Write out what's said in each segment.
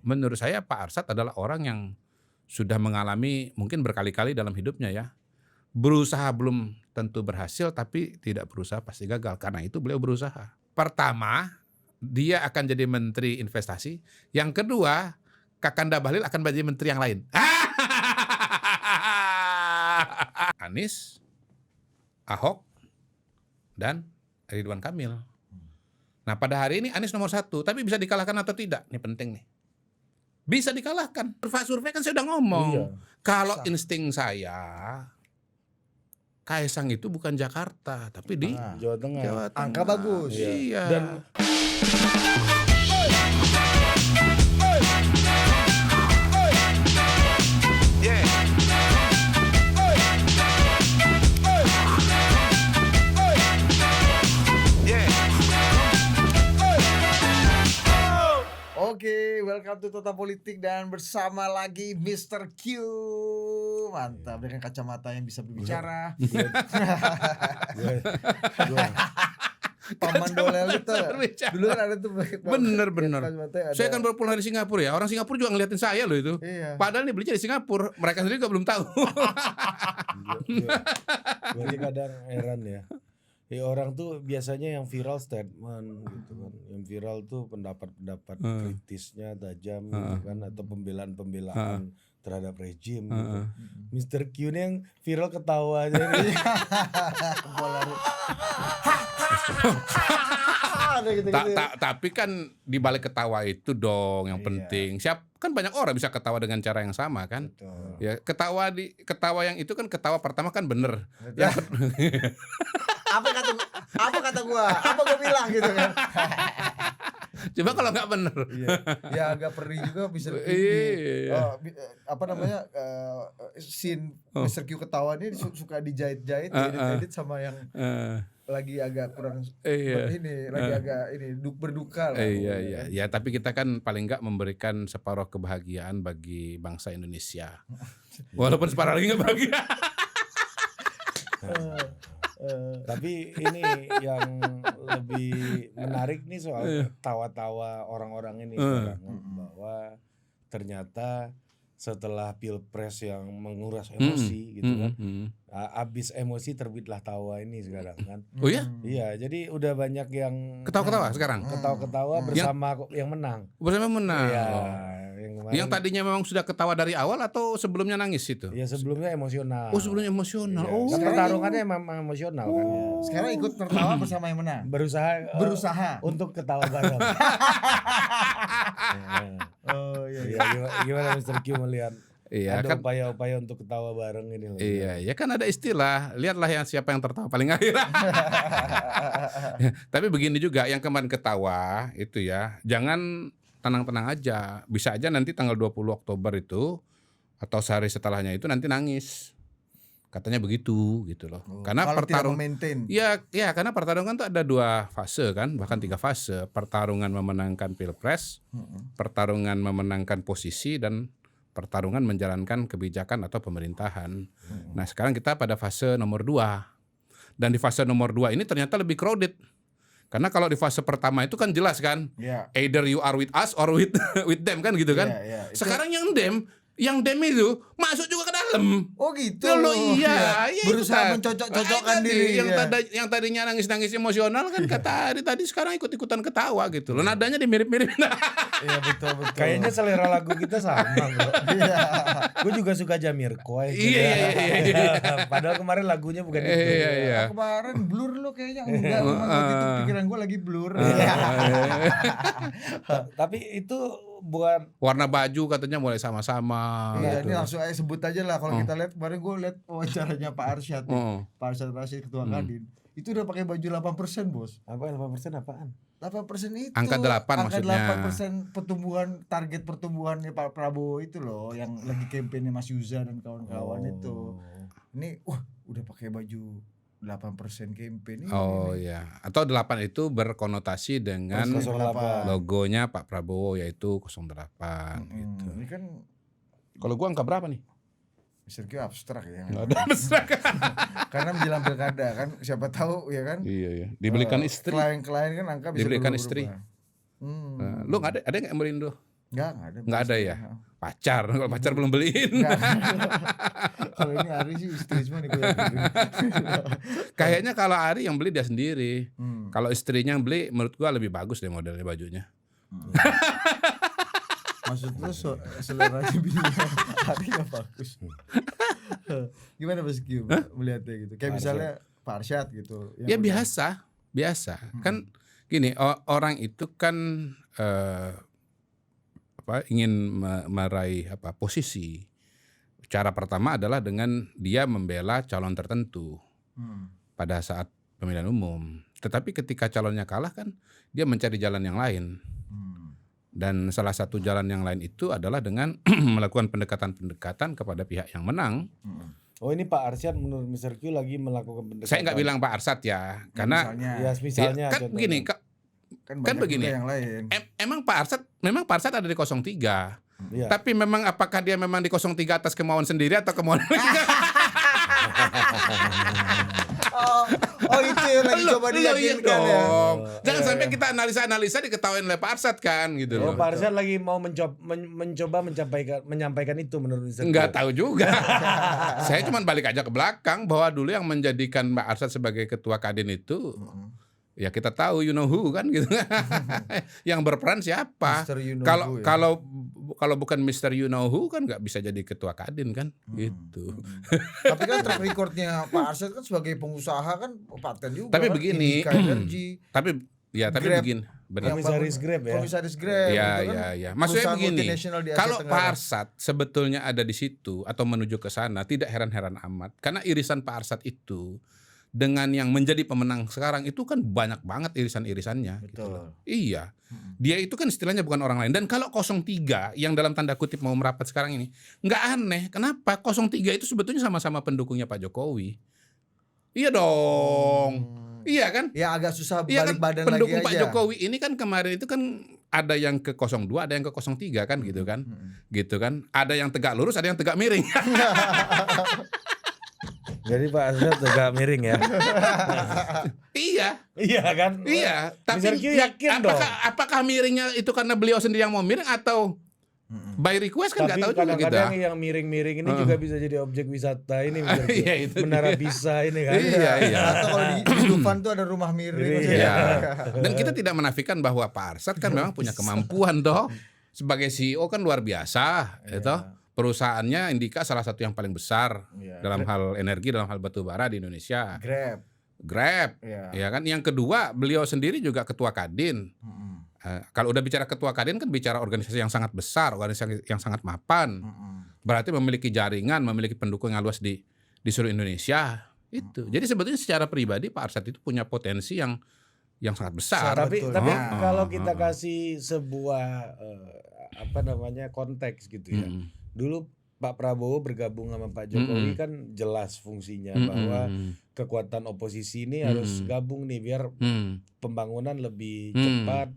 Menurut saya Pak Arsad adalah orang yang sudah mengalami mungkin berkali-kali dalam hidupnya ya. Berusaha belum tentu berhasil, tapi tidak berusaha pasti gagal. Karena itu beliau berusaha. Pertama, dia akan jadi menteri investasi. Yang kedua, Kakanda Bahlil akan menjadi menteri yang lain. Anies, Ahok, dan Ridwan Kamil. Nah pada hari ini Anies nomor 1, tapi bisa dikalahkan atau tidak? Ini penting nih. Bisa dikalahkan. Survei kan saya udah ngomong. Iya. Kalau insting saya, Kaisang itu bukan Jakarta, tapi di Jawa Tengah. Jawa Tengah. Angka bagus. Iya. Dan Oke, welcome to Total Politik dan bersama lagi Mr. Q. Mantap dengan kacamata yang bisa berbicara. Paman Dolel itu. Dulu kan ada tuh Bener. kacamatanya ada. Saya kan baru pulang dari Singapura ya. Orang Singapura juga ngeliatin saya loh itu. Iya. Padahal nih belinya di Singapura. Mereka sendiri juga belum tahu. gue kadang heran ya. Orang tuh biasanya yang viral statement gitu kan. Yang viral tuh pendapat-pendapat kritisnya tajam gitu kan, atau pembelaan-pembelaan terhadap rejim gitu. Mr. Q ini yang viral ketawa aja nih. Tapi kan di balik ketawa itu dong yang penting. Kan banyak orang bisa ketawa dengan cara yang sama kan. Betul. Ya, ketawa yang itu kan ketawa pertama kan bener. Yang Apa kata gua? Apa gua bilang gitu kan? coba kalau nggak bener. Iya. Ya agak perih juga bisa Iya. apa namanya? Scene Mr. Q ketawa ini suka dijahit-jahit, edit sama yang lagi agak kurang lagi agak berduka lah. Iya. Ya, tapi kita kan paling nggak memberikan separuh kebahagiaan bagi bangsa Indonesia. Walaupun separuh lagi nggak bahagia. Tapi ini yang lebih menarik nih soal tawa-tawa orang-orang ini sekarang, bahwa ternyata setelah pilpres yang menguras emosi gitu kan, abis emosi terbitlah tawa ini sekarang kan. Oh ya? Iya, jadi udah banyak yang Ketawa-ketawa sekarang. ketawa-ketawa bersama yang menang. Bersama menang. Iya, Oh. Yang tadinya memang sudah ketawa dari awal atau sebelumnya nangis itu? ya sebelumnya emosional. Oh, sebelumnya emosional. Iya. Oh. Kan pertarungannya memang emosional kan ya. Sekarang ikut tertawa bersama yang menang. Berusaha untuk ketawa bareng. Oh iya. Iya, gimana Mr. Q melihat Iya ada kan. upaya-upaya untuk ketawa bareng ini loh. Iya, ya kan ada istilah, lihatlah siapa yang tertawa paling akhir. Ya, tapi begini juga, yang kemarin ketawa itu ya, jangan tenang-tenang aja. Bisa aja nanti tanggal 20 Oktober itu atau sehari setelahnya itu nanti nangis. Katanya begitu gitu loh. Karena Kalau tidak pertarungan memaintain. ya karena pertarungan tuh ada 2 fase kan, bahkan 3 fase. Pertarungan memenangkan Pilpres, pertarungan memenangkan posisi, dan pertarungan menjalankan kebijakan atau pemerintahan. Nah, sekarang kita pada fase nomor 2. Dan di fase nomor 2 ini ternyata lebih crowded. Karena kalau di fase pertama itu kan jelas kan, either you are with us or with them kan gitu kan. Iya. Sekarang yang dem itu masuk juga ke dalam. Oh gitu. Loh, iya, Berusaha itu mencocok-cocokkan tadi, diri. yang tadinya nangis-nangis emosional kan kata tadi sekarang ikut-ikutan ketawa gitu loh. Nadanya dimirip-mirip. Iya betul. Kayaknya selera lagu kita sama bro. Iya. Gue juga suka Jamiroquai. Iya. Padahal kemarin lagunya bukan itu. Iya. Kemarin blur lo kayaknya enggak. Waktu itu pikiran gue lagi blur. Tapi itu bukan Warna baju katanya mulai sama-sama. Iya, gitu. ini langsung aja sebut aja lah. Kalau kita lihat kemarin gue lihat wawancaranya Pak Arsyad, Pak Arsyad Rashid Ketua Kadin. Itu udah pakai baju 8%, Bos. apa 8% apaan? 8% itu. Angka 8 maksudnya. Angka 8% pertumbuhan, target pertumbuhannya Pak Prabowo itu loh, yang lagi kampanye Mas Yuza dan kawan-kawan itu. Ini udah pakai baju 8% campaign ini. Iya. Atau 8 itu berkonotasi dengan 08. logonya Pak Prabowo yaitu 08 gitu. Ini kan Kalau gua angka berapa nih? Mr. Q abstrak ya. Enggak ada besar. Karena menjelang pilkada kan, siapa tahu ya kan. Iya. Dibelikan istri. Klien-klien kan angka bisa Dibelikan berubah-ubah. istri. Lu ada yang Merindo? Nggak ada ya. Pacar, kalau pacar belum beliin. Kalau ini Ari sih istri semua nih gue. Kayaknya kalau Ari yang beli dia sendiri. Kalau istrinya yang beli, menurut gua lebih bagus deh modelnya bajunya. Maksud lu seleranya bininya Ari nggak bagus. Gimana Mas Q melihatnya gitu? Kayak misalnya Pak Arsyad gitu. Ya biasa. Kan gini, orang itu kan ingin meraih posisi. Cara pertama adalah dengan dia membela calon tertentu pada saat pemilihan umum. Tetapi ketika calonnya kalah kan dia mencari jalan yang lain. Dan salah satu jalan yang lain itu adalah dengan melakukan pendekatan-pendekatan kepada pihak yang menang. Oh, ini Pak Arsyad menurut Mr. Q lagi melakukan pendekatan. Saya nggak bilang Pak Arsyad ya, karena misalnya kan begini, kan begini. Yang lain. Memang Pak Arsyad ada di 03. Iya. Tapi memang apakah dia memang di 03 atas kemauan sendiri atau kemauan Oh itu yang lagi coba diyakinkan ya. Jangan sampai kita analisa diketahui oleh Pak Arsyad kan gitu loh. Pak Arsyad lagi mau mencoba menyampaikan itu menurut Mr. Q. Nggak tahu juga. Saya cuma balik aja ke belakang bahwa dulu yang menjadikan Pak Arsyad sebagai ketua Kadin itu ya kita tahu you know who kan gitu. Yang berperan siapa? Kalau bukan Mr. You know who kan nggak bisa jadi ketua Kadin kan gitu. Tapi kan track recordnya Pak Arsyad kan sebagai pengusaha kan paten juga. Tapi kan? begini. Tapi Grab, begini. Benar. Komisaris Grab ya. Komisaris Grab. Ya. Maksudnya begini. Kalau Pak Arsyad sebetulnya ada di situ atau menuju ke sana tidak heran-heran amat karena irisan Pak Arsyad itu dengan yang menjadi pemenang sekarang itu kan banyak banget irisan-irisannya. Gitu loh. Iya. Dia itu kan istilahnya bukan orang lain. Dan kalau 03 yang dalam tanda kutip mau merapat sekarang ini, nggak aneh. Kenapa? 03 itu sebetulnya sama-sama pendukungnya Pak Jokowi. Iya dong. Iya kan? Ya agak susah balik kan? badan Pendukung lagi Pak aja. Jokowi ini kan kemarin itu kan ada yang ke 02, ada yang ke 03 kan gitu kan. Gitu kan. Ada yang tegak lurus, ada yang tegak miring. Jadi Pak Arsyad tegak miring ya. Iya kan? Iya, tapi Mr. Q yakin dong. apakah miringnya itu karena beliau sendiri yang mau miring atau by request kan nggak tahu juga kita. Kadang-kadang yang miring-miring ini juga bisa jadi objek wisata ini. Iya, itu Menara Pisa ini kan. Iya. Atau kalau di Dufan tuh ada rumah miring. Iya. Dan kita tidak menafikan bahwa Pak Arsyad kan memang punya kemampuan toh. Sebagai CEO kan luar biasa, itu. Perusahaannya Indika salah satu yang paling besar dalam hal energi, dalam hal batu bara di Indonesia. Grab, ya kan. Yang kedua, beliau sendiri juga ketua Kadin. Kalau udah bicara ketua Kadin kan bicara organisasi yang sangat besar, organisasi yang sangat mapan. Berarti memiliki jaringan, memiliki pendukung yang luas di seluruh Indonesia. Itu. Jadi sebetulnya secara pribadi Pak Arsyad itu punya potensi yang sangat besar. Tapi kalau kita kasih sebuah konteks gitu ya. Dulu Pak Prabowo bergabung sama Pak Jokowi kan jelas fungsinya bahwa kekuatan oposisi ini harus gabung nih biar pembangunan lebih cepat,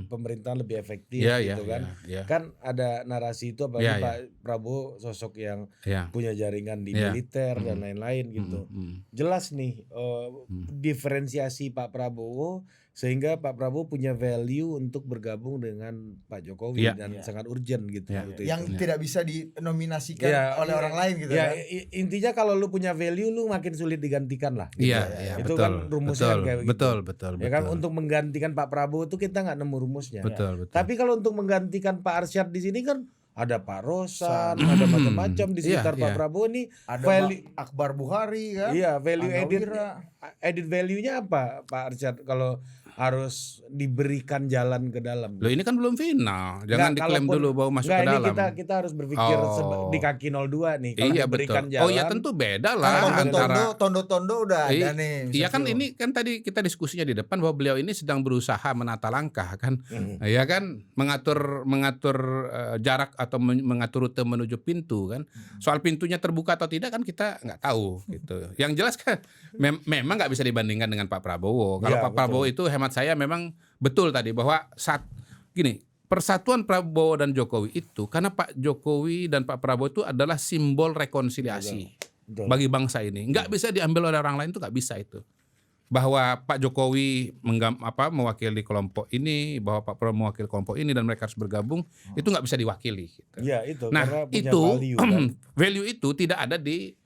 pemerintahan lebih efektif gitu kan. Kan ada narasi itu apalagi Pak Prabowo sosok yang punya jaringan di militer dan lain-lain gitu. Jelas nih diferensiasi Pak Prabowo sehingga Pak Prabowo punya value untuk bergabung dengan Pak Jokowi dan sangat urgent gitu. Yang tidak bisa dinominasikan oleh orang lain gitu ya. kan. Intinya kalau lu punya value lu makin sulit digantikan lah. Gitu. Itu betul, kan rumusnya kan kayak betul, gitu. Betul. Ya kan untuk menggantikan Pak Prabowo itu kita nggak nemu rumusnya. Betul. Tapi kalau untuk menggantikan Pak Arsyad di sini kan ada Pak Rosan, ada macam-macam di sekitar Pak Prabowo nih. Ada Akbar Bukhari kan. Iya, value added value-nya apa Pak Arsyad kalau harus diberikan jalan ke dalam? Loh ini kan belum final. Jangan diklaim dulu bahwa masuk ke dalam. Ini kita harus berpikir di kaki 02 nih. Kalau diberikan jalan. Oh ya tentu beda lah antara tondo udah ada nih. Iya kan ini kan tadi kita diskusinya di depan bahwa beliau ini sedang berusaha menata langkah kan. Ya kan mengatur jarak atau mengatur rute menuju pintu kan. Soal pintunya terbuka atau tidak kan kita nggak tahu gitu. Yang jelas kan memang nggak bisa dibandingkan dengan Pak Prabowo. Kalau Pak Prabowo itu hemat saya memang betul tadi bahwa persatuan Prabowo dan Jokowi itu karena Pak Jokowi dan Pak Prabowo itu adalah simbol rekonsiliasi bagi bangsa ini. Nggak bisa diambil oleh orang lain, itu nggak bisa itu. bahwa Pak Jokowi mewakili kelompok ini, bahwa Pak Prabowo mewakili kelompok ini dan mereka harus bergabung, itu nggak bisa diwakili. Gitu. Iya itu. Nah karena punya itu value, kan? value itu tidak ada di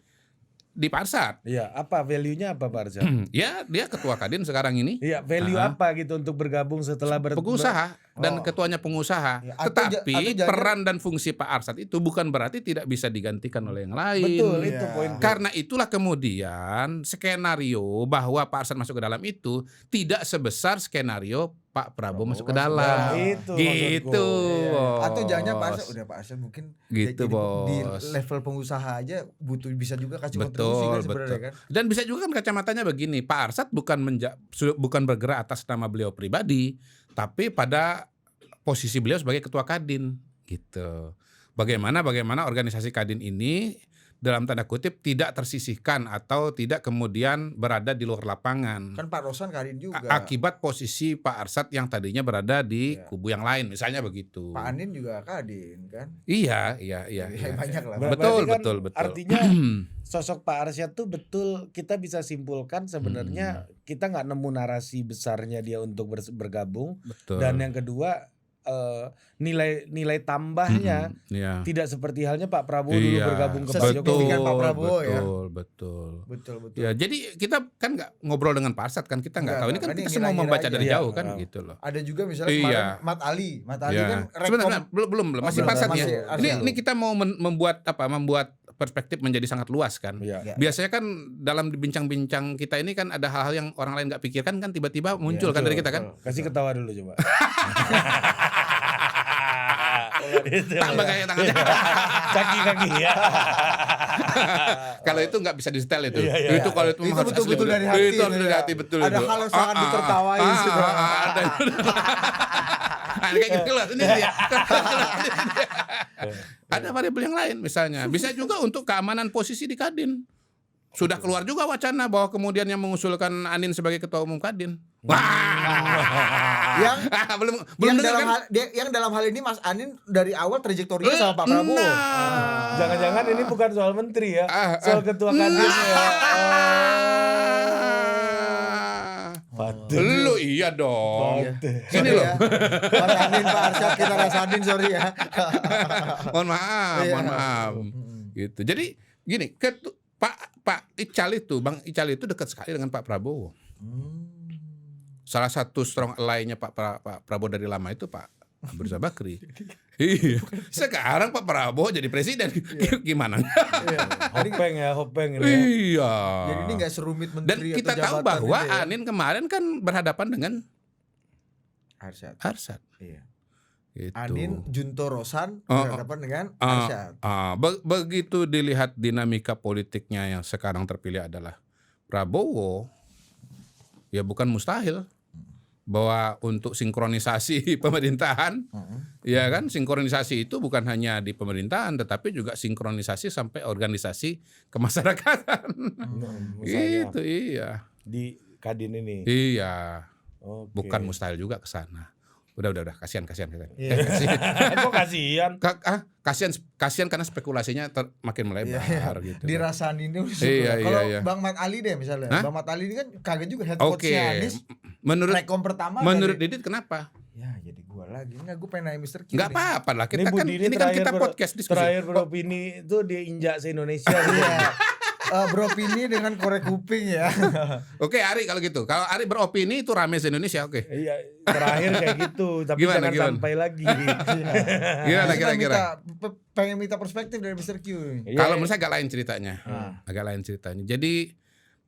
Pak Arsad. Iya, apa value-nya apa Pak Arsad? Ya dia ketua Kadin sekarang ini. Iya, value apa gitu untuk bergabung setelah pengusaha dan ketuanya pengusaha. Ya, Tetapi peran dan fungsi Pak Arsad itu bukan berarti tidak bisa digantikan oleh yang lain. Betul, itu poin. Karena itulah kemudian skenario bahwa Pak Arsad masuk ke dalam itu tidak sebesar skenario Pak Prabowo masuk ke dalam. Itu Gitu. Atau jangan Pak Bos. Arsad udah Pak Arsad mungkin Gitu, jadi di Bos. level pengusaha aja bisa juga kasih kontribusi Betul, kan sebenarnya betul. kan. Dan bisa juga kan kacamatanya begini, Pak Arsad bukan bergerak atas nama beliau pribadi, tapi pada posisi beliau sebagai ketua Kadin, gitu. Bagaimana organisasi Kadin ini dalam tanda kutip tidak tersisihkan atau tidak kemudian berada di luar lapangan. Kan Pak Rosan Kadin juga. Akibat posisi Pak Arsad yang tadinya berada di kubu yang lain, misalnya begitu. Pak Anin juga Kadin kan. Iya. Banyak lah. Betul. Artinya sosok Pak Arsad tuh betul kita bisa simpulkan sebenarnya kita nggak nemu narasi besarnya dia untuk bergabung. Betul. Dan yang kedua nilai tambahnya Iya. tidak seperti halnya Pak Prabowo dulu bergabung ke Pak Sesignifikan Jokowi. Pak Prabowo ya. Betul. Betul. Ya, jadi kita kan nggak ngobrol dengan Pak Arsad kan, kita nggak tahu. Ini kan kita semua ngira-ngira membaca aja. dari Iya. jauh kan gitu loh. Ada juga misalnya Iya. kemarin Mat Ali Ya. kan Sebenarnya belum masih belum, Pak Arsad masih ya. Arsad. Ini kita mau membuat perspektif menjadi sangat luas kan. Iya. Biasanya kan dalam bincang-bincang kita ini kan ada hal-hal yang orang lain nggak pikirkan kan tiba-tiba muncul kan dari kita kan. Kasih ketawa dulu coba. Tambah kayak tangannya. Kaki ya. Kalau itu nggak bisa di setel itu. Iya. Itu kalau itu Itu harus betul-betul asli, dari hati. Itu harus dari hati betul. Ada itu. hal yang sangat ditertawain sudah. Ada. Kayak gitu lah sendiri ya. Ada variabel yang lain misalnya. Bisa juga untuk keamanan posisi di Kadin. Sudah keluar juga wacana bahwa kemudian yang mengusulkan Anin sebagai ketua umum Kadin. Wah. Yang belum yang dengar dalam kan? yang dalam hal ini Mas Anin dari awal trajektorinya sama Pak Prabowo. Jangan-jangan ini bukan soal menteri ya, soal ketua Kadin ya. Lu iya dong. Ini loh. Mas Anin, Pak Arsyad, kita rasain sorry ya. Mohon maaf. Gitu. Jadi gini, Pak Ical itu, Bang Ical itu dekat sekali dengan Pak Prabowo. Salah satu strong ally-nya Pak Prabowo dari lama itu Pak Abu Rizal Bakri. Iya. Sekarang Pak Prabowo jadi presiden. Gimana? Hopeng ini. Iya. Jadi ini nggak serumit Dan menteri kita atau tahu jabatan bahwa gitu ya. Anin kemarin kan berhadapan dengan Arsyad. Iya. Gitu. Anin Junto Rosan Oh, berhadapan dengan Arsyad. Begitu dilihat dinamika politiknya yang sekarang terpilih adalah Prabowo, ya bukan mustahil bahwa untuk sinkronisasi pemerintahan, ya kan, sinkronisasi itu bukan hanya di pemerintahan, tetapi juga sinkronisasi sampai organisasi kemasyarakatan. Gitu, iya. Di Kadin ini. Iya. Oke. Bukan mustahil juga ke sana. Udah, kasihan. Kok kasihan? Kasihan karena spekulasinya makin melebar gitu. Dirasain ini Iya, kalau iya. Bang Mat Ali deh misalnya. Hah? Bang Mat Ali ini kan kaget juga head Oke. coach-nya Anies. Rekom pertama Menurut dari- Didit kenapa? Ya jadi gua lagi. Enggak, gua pengen nanya Mr. Q. Enggak nih. apa-apa lah. Ini Budi Ini kan kita podcast diskusi. Terakhir beropini itu dia injak se-Indonesia. Iya. Beropini dengan korek kuping ya. Oke, Ari kalau gitu. Kalau Ari beropini itu rame se-Indonesia, oke. Iya, terakhir kayak gitu, tapi Gimana? jangan sampai lagi. Gimana Kita kira-kira? pengen minta perspektif dari Mr. Q nih. Kalau menurut saya agak lain ceritanya. Agak lain ceritanya. Jadi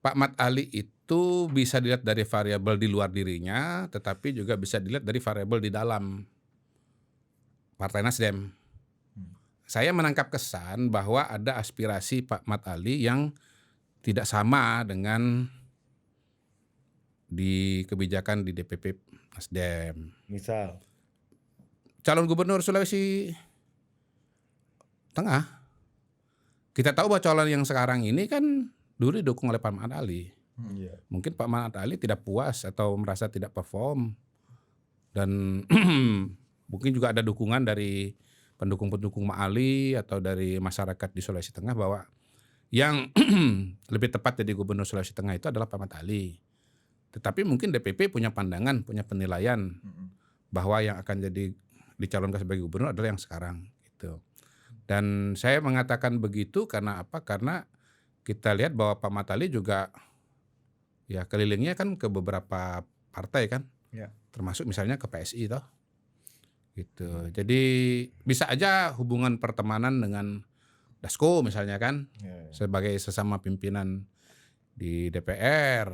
Pak Mat Ali itu bisa dilihat dari variabel di luar dirinya, tetapi juga bisa dilihat dari variabel di dalam Partai Nasdem. Saya menangkap kesan bahwa ada aspirasi Pak Mat Ali yang tidak sama dengan di kebijakan di DPP Nasdem. Misal, Calon Gubernur Sulawesi Tengah, kita tahu bahwa calon yang sekarang ini kan dulu didukung oleh Pak Mat Ali. Mungkin Pak Mat Ali tidak puas atau merasa tidak perform, dan mungkin juga ada dukungan dari pendukung-pendukung Mak Ali atau dari masyarakat di Sulawesi Tengah bahwa yang lebih tepat jadi Gubernur Sulawesi Tengah itu adalah Pak Mat Ali. Tetapi mungkin DPP punya pandangan, punya penilaian bahwa yang akan jadi dicalonkan sebagai gubernur adalah yang sekarang gitu. Dan saya mengatakan begitu karena apa? Karena kita lihat bahwa Pak Matali juga ya kelilingnya kan ke beberapa partai kan. Ya. Termasuk misalnya ke PSI toh. Gitu. Jadi bisa aja hubungan pertemanan dengan Dasko misalnya kan sebagai sesama pimpinan di DPR.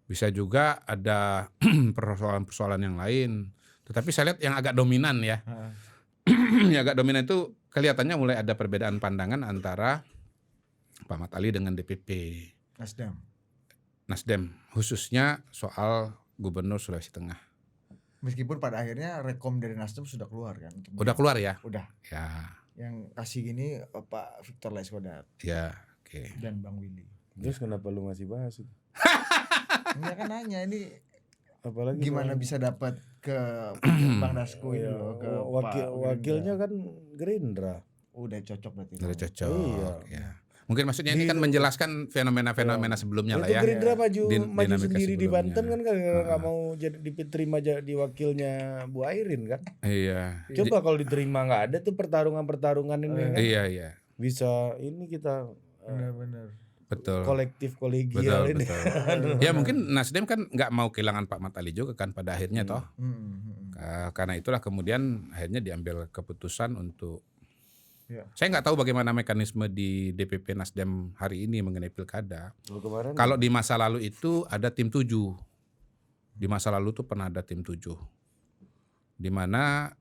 Bisa juga ada persoalan-persoalan yang lain. Tetapi saya lihat yang agak dominan ya. Yang agak dominan itu kelihatannya mulai ada perbedaan pandangan antara Pak Matali dengan DPP. Nasdem khususnya soal Gubernur Sulawesi Tengah. Meskipun pada akhirnya rekom dari Nasdem sudah keluar kan. Udah keluar ya? Udah. Ya. Yang kasih gini Pak Victor Laiskodat. Ya, oke. Dan Bang Willy. Terus kenapa lu masih bahas itu? Enggak kan nanya ini Apalagi gimana bisa dapat ke Bang Dasko ini loh, ke wakilnya kan Gerindra. Udah cocok berarti. Udah cocok. Iya. Ya. Mungkin maksudnya ini kan menjelaskan fenomena-fenomena sebelumnya lah ya. Gerindra maju Dinamika sendiri di sebelumnya. Banten kan nggak mau jadi diterima jadi wakilnya Bu Airin kan. Iya. Coba kalau diterima nggak ada tuh pertarungan ini kan. Iya. Bisa ini kita Benar-benar. Betul. kolektif kolegial ini. Betul. Ya mungkin Nasdem kan nggak mau kehilangan Pak Matali juga kan pada akhirnya toh. Karena itulah kemudian akhirnya diambil keputusan untuk saya nggak tahu bagaimana mekanisme di DPP Nasdem hari ini mengenai pilkada. Kalau di masa lalu itu ada tim 7. Di masa lalu tuh pernah ada tim 7. Di mana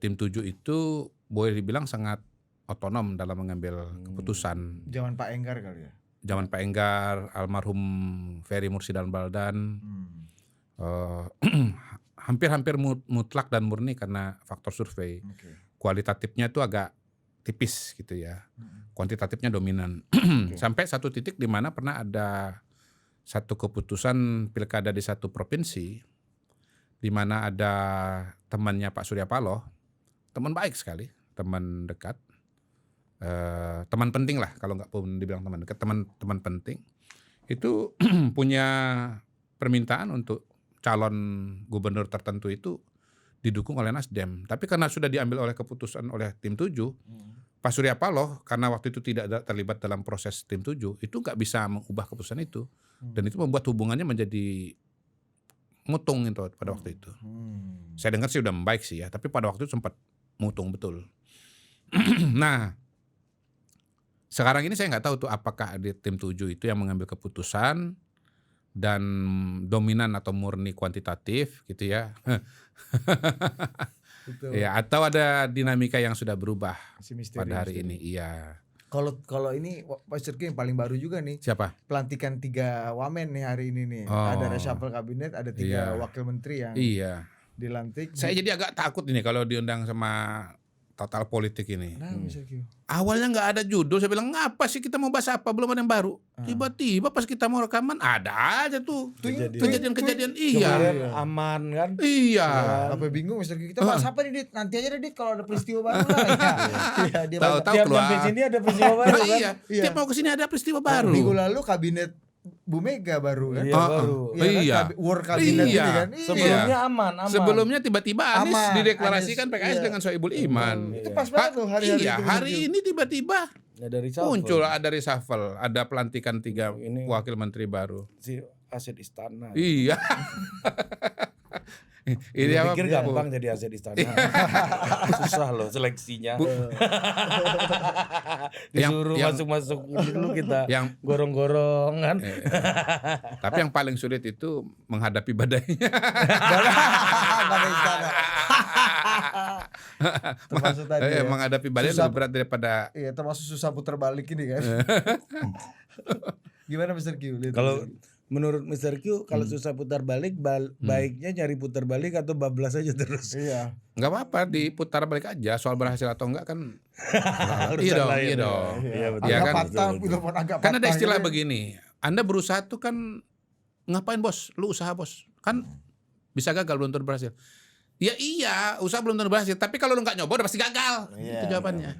tim 7 itu boleh dibilang sangat otonom dalam mengambil keputusan. Zaman Pak Enggar kali ya. Zaman Pak Enggar, almarhum Ferry Mursidan Baldan, hampir-hampir mutlak dan murni karena faktor survei. Kualitatifnya itu agak tipis gitu ya, kuantitatifnya dominan. Sampai satu titik di mana pernah ada satu keputusan pilkada di satu provinsi, di mana ada temannya Pak Surya Paloh, teman baik sekali, teman dekat. Teman penting lah kalau nggak pun dibilang teman dekat, teman penting itu punya permintaan untuk calon gubernur tertentu itu didukung oleh Nasdem. Tapi karena sudah diambil oleh keputusan oleh tim 7, Pak Surya Paloh karena waktu itu tidak terlibat dalam proses tim 7 itu nggak bisa mengubah keputusan itu, dan itu membuat hubungannya menjadi mutung itu pada waktu itu. Saya dengar sih udah membaik sih ya, tapi pada waktu itu sempat mutung betul. Nah, sekarang ini saya nggak tahu tuh apakah di tim 7 itu yang mengambil keputusan dan dominan atau murni kuantitatif gitu ya. Ya, atau ada dinamika yang sudah berubah pada hari ini. Iya. Kalau ini Pak Serki yang paling baru juga nih. Siapa? Pelantikan 3 wamen nih hari ini nih. Ada reshuffle kabinet, ada 3 wakil menteri yang dilantik. Saya jadi agak takut ini kalau diundang sama Total Politik ini. Nah, Awalnya nggak ada judul, saya bilang ngapa sih kita mau bahas apa, belum ada yang baru. Tiba-tiba pas kita mau rekaman ada aja tuh kejadian-kejadian. Iya. Aman kan? Iya. Apa bingung Mister Kita bahas apa nih Dit? Nanti aja deh Dit kalau ada peristiwa baru lah. Iya, dia Tahu-tahu tiap keluar. sampai sini ada peristiwa baru kan? Iya. Tiap mau kesini ada peristiwa baru. Minggu lalu kabinet Bu Mega baru kan? Iya, baru. Iya. War kabinet ini kan? Sebelumnya aman. Sebelumnya tiba-tiba Anies Aman. dideklarasikan PKS dengan Soebul Iman. Itu pas banget tuh hari-hari Iya, itu hari ini tiba-tiba muncul ada reshuffle, ada pelantikan 3 wakil menteri baru. Si aset istana. Iya. Ini apa? Pikir gampang jadi aset istana. Susah loh seleksinya. Disuruh masuk-masuk dulu kita. Yang gorong-gorong kan. Tapi yang paling sulit itu menghadapi badainya. Badai istana. Termasuk tadi ya. Menghadapi badai lebih berat daripada. Iya, termasuk susah putar balik ini kan. Gimana Mr. Q? Kalau menurut Mr. Q kalau susah putar balik baiknya nyari putar balik atau bablas aja terus. Iya. Nggak apa-apa diputar balik aja, soal berhasil atau enggak kan. Iya dong. Iya kan. Kan ada istilah begini, Anda berusaha tuh kan ngapain bos? Lu usaha bos, kan bisa gagal belum tentu berhasil. Ya iya, usaha belum tentu berhasil, tapi kalau lu nggak nyoba udah pasti gagal. Itu jawabannya.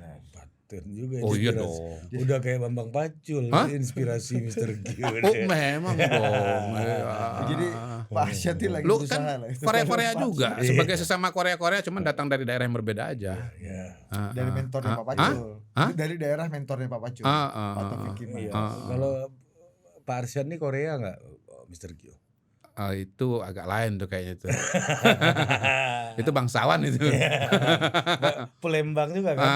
Itu juga Oh iya inspirasi. dong. Udah kayak Bambang Pacul, Hah? inspirasi Mr. Q. Oh memang dong. Jadi Pak Arsyad lagi Lu berusaha kan lah. Korea-Korea juga, sebagai sesama Korea-Korea, cuman datang dari daerah yang berbeda aja. Ya. Dari mentornya Pak Pacul. Dari daerah mentornya Pak Pacul. Pak Taufik Kiman. Iya. Kalau Pak Arsyad nih Korea nggak, Mr. Q? Itu agak lain tuh kayaknya itu. Itu bangsawan itu. Palembang juga kan?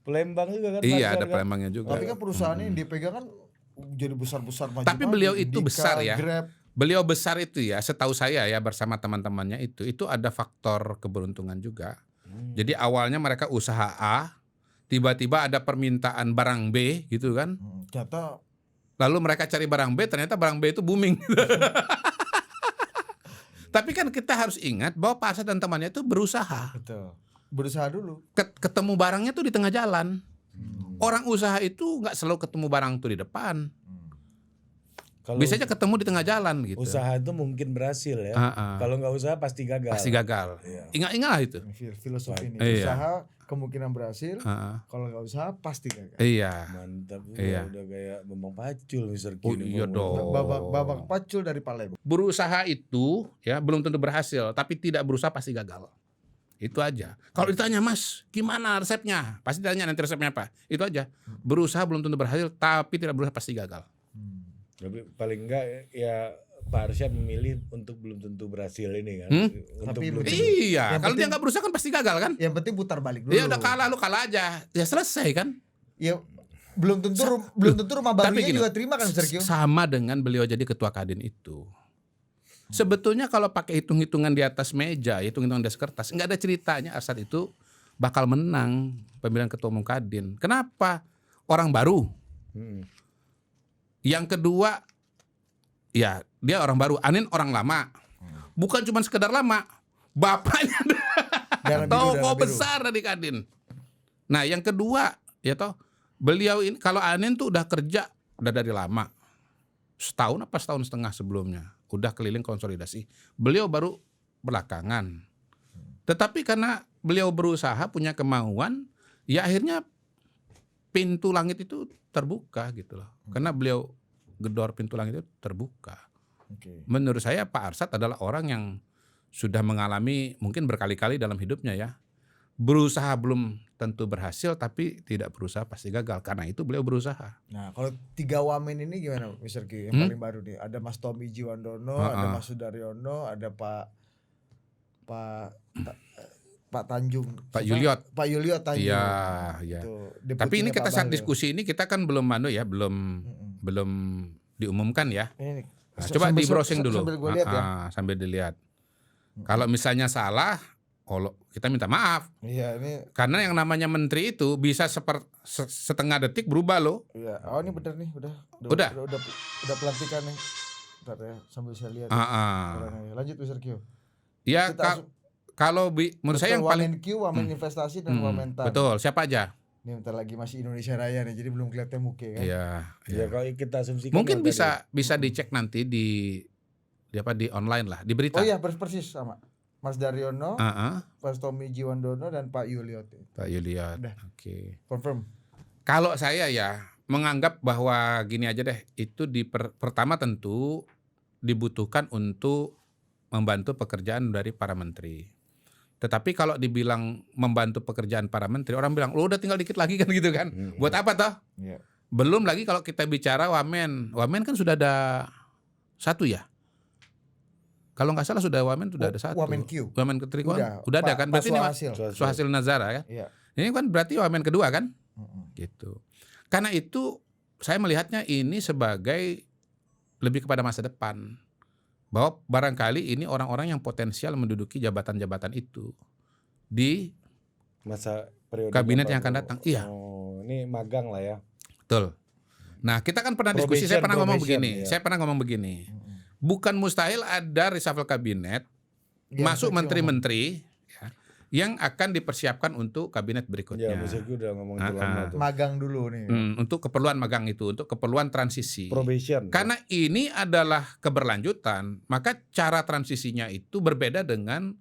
Palembang juga kan? Iya, Pak ada Arsyad kan? Palembangnya juga. Tapi kan perusahaannya yang dipegang kan jadi besar-besar maju. Tapi beliau itu Indika, besar ya. Grab. Beliau besar itu ya, setahu saya ya bersama teman-temannya itu ada faktor keberuntungan juga. Jadi awalnya mereka usaha A, tiba-tiba ada permintaan barang B gitu kan. Ternyata Lalu mereka cari barang B, ternyata barang B itu booming. Tapi kan kita harus ingat bahwa Pak Arsyad dan temannya itu berusaha. betul. Berusaha dulu. Ketemu barangnya tuh di tengah jalan. Orang usaha itu nggak selalu ketemu barang tuh di depan. Kalau Bisa aja ketemu di tengah jalan gitu. usaha itu mungkin berhasil ya. Kalau nggak usaha pasti gagal. Pasti gagal. Ingat-ingatlah itu. Filosofi ini. Iya. Usaha kemungkinan berhasil. Kalau nggak usaha pasti gagal. Iya. Mantap juga, Iya. udah kayak Bambang Pacul Mr. Q. Oh iya dong. Babak Pacul dari Palembang. Berusaha itu ya belum tentu berhasil, tapi tidak berusaha pasti gagal. Itu aja. Kalau ditanya Mas, gimana resepnya? Pasti ditanya nanti resepnya apa. Itu aja. Berusaha belum tentu berhasil, tapi tidak berusaha pasti gagal. Tapi paling enggak ya Pak Arsyad memilih untuk belum tentu berhasil ini kan. Untuk Tapi belum begitu. Iya, Yang kalau dia penting- nggak berusaha kan pasti gagal kan? Yang penting putar balik dulu. Ya udah kalah, lu kalah aja. Ya selesai kan? Ya belum tentu rumah Tapi barunya gini, juga terima kan Mr. Q. sama dengan beliau jadi ketua Kadin itu. Sebetulnya kalau pakai hitung-hitungan di atas meja, hitung-hitungan di atas kertas, nggak ada ceritanya Arsyad itu bakal menang pemilihan ketua umum Kadin. Kenapa? Orang baru. Yang kedua, ya dia orang baru. Anin orang lama. Bukan cuma sekedar lama, bapaknya Darah biru, tokoh darah biru. besar dari Kadin. Nah yang kedua, ya toh beliau ini kalau Anin tuh udah kerja udah dari lama, setahun apa setahun setengah sebelumnya, udah keliling konsolidasi. Beliau baru belakangan. Tetapi karena beliau berusaha punya kemauan, ya akhirnya pintu langit itu terbuka gitu loh. Karena beliau gedor pintu langit itu terbuka. Oke. Menurut saya Pak Arsyad adalah orang yang sudah mengalami mungkin berkali-kali dalam hidupnya ya. Berusaha belum tentu berhasil, tapi tidak berusaha pasti gagal. Karena itu beliau berusaha. Nah, kalau 3 wamen ini gimana Mr. Q? Yang paling baru nih. Ada Mas Tommy Jiwandono, ada Mas Sudaryono, ada Pak Tanjung. Pak Yuliot. Pak Yuliot Tanjung. Iya, iya. Itu, Tapi ini deputinya kita Pak saat Bahlil. diskusi ini kita kan belum belum diumumkan ya. Ini, Nah, coba di browsing dulu. Sambil gue lihat ya. Sambil dilihat. Kalau misalnya salah, kita minta maaf. Iya, ini Karena yang namanya menteri itu bisa setengah detik berubah loh. iya. Oh, ini bener nih, udah pelantikan nih. Bentar ya, sambil saya lihat. Orangnya. Lanjut Mr. Q. Ya Kita kalau menurut saya yang paling Wamen Q, Wamen investasi dan Wamen Tan. betul, siapa aja? Ini bentar lagi masih Indonesia Raya nih, jadi belum kelihatan muka kan. Iya. Ya kalau kita asumsikan Mungkin yang bisa dicek nanti di online lah, di berita. Oh iya, persis sama. Mas Daryono, Ah, Mas Tommy Jiwandono dan Pak Yuliot. Pak Yuliot. Udah. Oke. Confirm. Kalau saya ya menganggap bahwa gini aja deh, itu pertama tentu dibutuhkan untuk membantu pekerjaan dari para menteri. Tetapi kalau dibilang membantu pekerjaan para menteri, orang bilang, lo udah tinggal dikit lagi kan gitu kan. Buat apa toh? Iya. Belum lagi kalau kita bicara Wamen. Wamen kan sudah ada satu ya. Kalau nggak salah sudah Wamen sudah ada satu. Wamen Q. Wamen Ketrikuan udah ada kan. Pak Berarti ini Suhasil. Suhasil Nazara kan. Iya. Ini kan berarti Wamen kedua kan. Gitu. Karena itu saya melihatnya ini sebagai lebih kepada masa depan. Bahwa barangkali ini orang-orang yang potensial menduduki jabatan-jabatan itu di masa periode kabinet yang akan Prabowo. datang. Iya. Oh, ini magang lah ya. Betul. Nah, kita kan pernah diskusi, saya pernah ngomong begini. ya. Saya pernah ngomong begini. Bukan mustahil ada reshuffle kabinet, Iya, masuk Mr. Q menteri-menteri ya, yang akan dipersiapkan untuk kabinet Ya, berikutnya. Mr. Q udah ngomong itu lama tuh. Magang dulu nih. Untuk keperluan magang itu, untuk keperluan transisi. Probation. Karena ini adalah keberlanjutan, maka cara transisinya itu berbeda dengan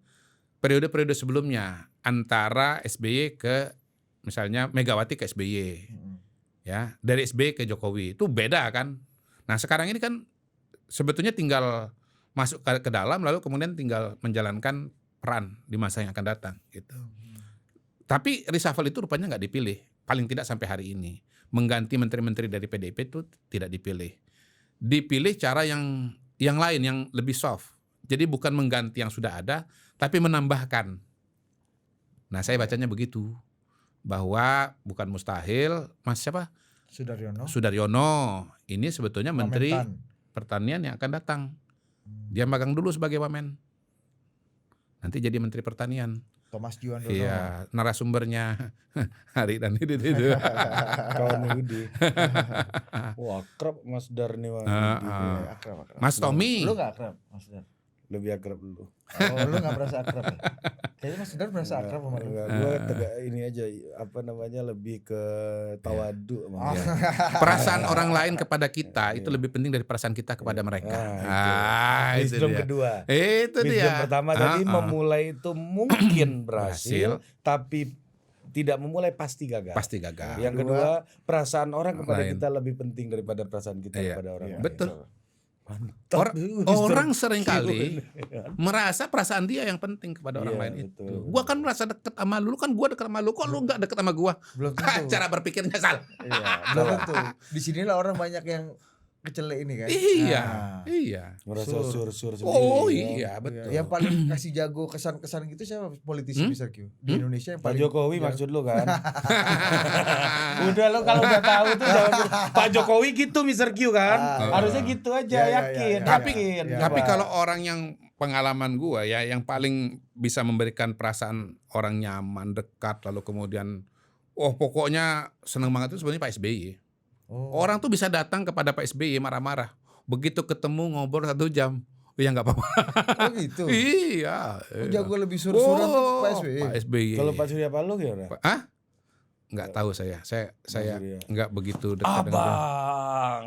periode-periode sebelumnya antara SBY ke misalnya Megawati ke SBY, ya dari SBY ke Jokowi itu beda kan. Nah sekarang ini kan sebetulnya tinggal masuk ke dalam lalu kemudian tinggal menjalankan peran di masa yang akan datang gitu. Tapi reshuffle itu rupanya nggak dipilih, paling tidak sampai hari ini. Mengganti menteri-menteri dari PDIP itu tidak dipilih. Dipilih cara yang lain, yang lebih soft. Jadi bukan mengganti yang sudah ada, tapi menambahkan. Nah saya bacanya begitu. Bahwa bukan mustahil, Mas siapa? Sudaryono. Ini sebetulnya Menteri Pertanian yang akan datang. Dia magang dulu sebagai Wamen. Nanti jadi Menteri Pertanian. Thomas Juwandono. Iya, narasumbernya Hari dan itu. Kawan Yudi. Wah, akrab Mas Dar nih. Akrab. Mas Tommy. Lu gak akrab, Mas Dar? Lebih akrab dulu. Oh, lu gak merasa akrab ya? Kayaknya Mas Dar merasa akrab sama lu. Gue ini aja, lebih ke tawadu. Perasaan orang lain kepada kita itu lebih penting dari perasaan kita kepada mereka. Itu Wisdom dia. kedua. Itu Wisdom dia. pertama tadi memulai itu mungkin berhasil, tapi tidak memulai pasti gagal. Pasti gagal. Yang kedua, perasaan orang kepada lain. kita lebih penting daripada perasaan kita kepada orang lain. Betul. Mantap. Orang seringkali merasa perasaan dia yang penting kepada orang lain betul. itu. Gua kan merasa deket sama lu, kan gua deket sama lu, kok lu gak deket sama gua? Belum tentu. Cara berpikirnya salah. Iya, belum tentu. Di sinilah orang banyak yang kecele ini kan. Iya. Merasa sur-sur sendiri. Oh iya, betul. Yang paling kasih jago kesan-kesan gitu siapa politisi Mr. Q di Indonesia yang Pak paling Jokowi maksud lu kan? Udah lo kalau udah tahu tuh jangan Pak Jokowi gitu Mr. Q kan? Harusnya gitu aja, yakin. Tapi kalau orang yang pengalaman gua ya, yang paling bisa memberikan perasaan orang nyaman, dekat, lalu kemudian pokoknya seneng banget itu sebenarnya Pak SBY. Orang tuh bisa datang kepada Pak SBY marah-marah. Begitu ketemu ngobrol 1 jam. Ya nggak apa-apa. Oh gitu. Iya. Jago lebih sur-suran tuh Pak SBY. Pak SBY. Kalau Pak Surya Paloh gimana? Nggak tahu saya. Saya Surya. nggak begitu dekat dengan beliau.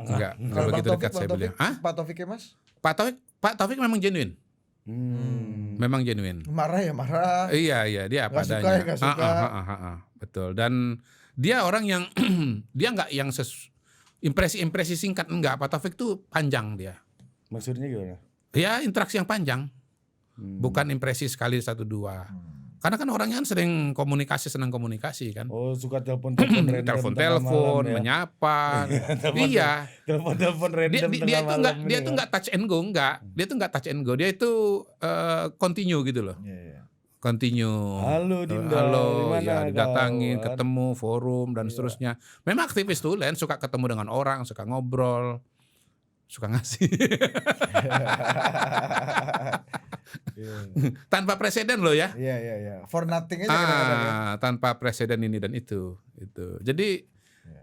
Nggak Kalau begitu dekat saya beliau. Pak Taufik ya Mas? Pak Taufik memang genuine. Memang genuine. Marah ya marah. Iya dia apa Nggak suka adanya. ya nggak suka. Betul. Dan dia orang yang dia nggak yang impresi singkat, enggak. Pak Taufik tuh panjang dia. Maksudnya gimana? Ya interaksi yang panjang. Bukan impresi sekali 1-2. Karena kan orangnya kan senang komunikasi kan. Oh, suka telepon-telepon random telepon, menyapa. Iya. Telepon random Dia tuh enggak touch and go, enggak. Dia tuh enggak touch and go. Dia itu continue gitu loh. Continue. Halo Dinda. Ya didatangin, ketemu, forum dan seterusnya. Memang aktivis tuh Len, suka ketemu dengan orang, suka ngobrol, suka ngasih. Tanpa presiden loh ya. Iya. For nothing aja kadang-kadang ya. Tanpa presiden ini dan itu. Jadi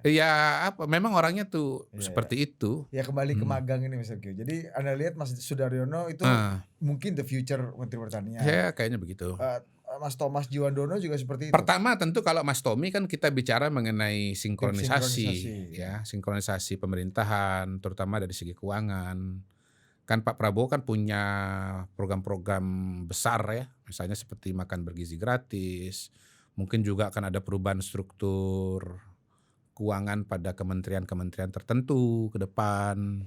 ya memang orangnya tuh seperti itu. Ya kembali ke magang ini Mr. Q. Jadi Anda lihat Mas Sudaryono itu mungkin the future Menteri Pertanian. Ya kayaknya begitu. Mas Thomas Juwandono juga seperti itu. Pertama tentu kalau Mas Tommy kan kita bicara mengenai sinkronisasi. Sinkronisasi pemerintahan terutama dari segi keuangan. Kan Pak Prabowo kan punya program-program besar ya, misalnya seperti makan bergizi gratis. Mungkin juga akan ada perubahan struktur keuangan pada kementerian-kementerian tertentu ke depan.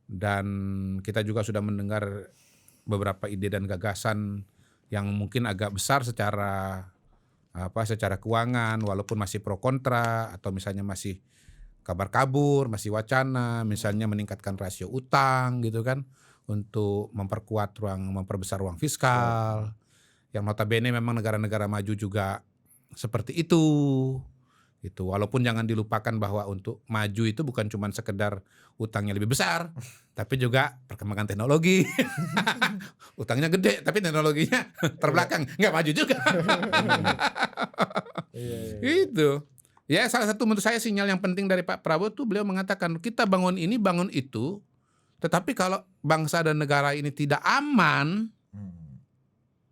Dan kita juga sudah mendengar beberapa ide dan gagasan yang mungkin agak besar secara keuangan, walaupun masih pro kontra atau misalnya masih kabar kabur, masih wacana, misalnya meningkatkan rasio utang gitu kan, untuk memperbesar ruang fiskal. Yang notabene memang negara-negara maju juga seperti itu. Gitu. Walaupun jangan dilupakan bahwa untuk maju itu bukan cuma sekedar utangnya lebih besar, tapi juga perkembangan teknologi. Utangnya gede, tapi teknologinya terbelakang, nggak maju juga. Itu. Ya salah satu menurut saya sinyal yang penting dari Pak Prabowo tuh beliau mengatakan kita bangun ini, bangun itu, tetapi kalau bangsa dan negara ini tidak aman,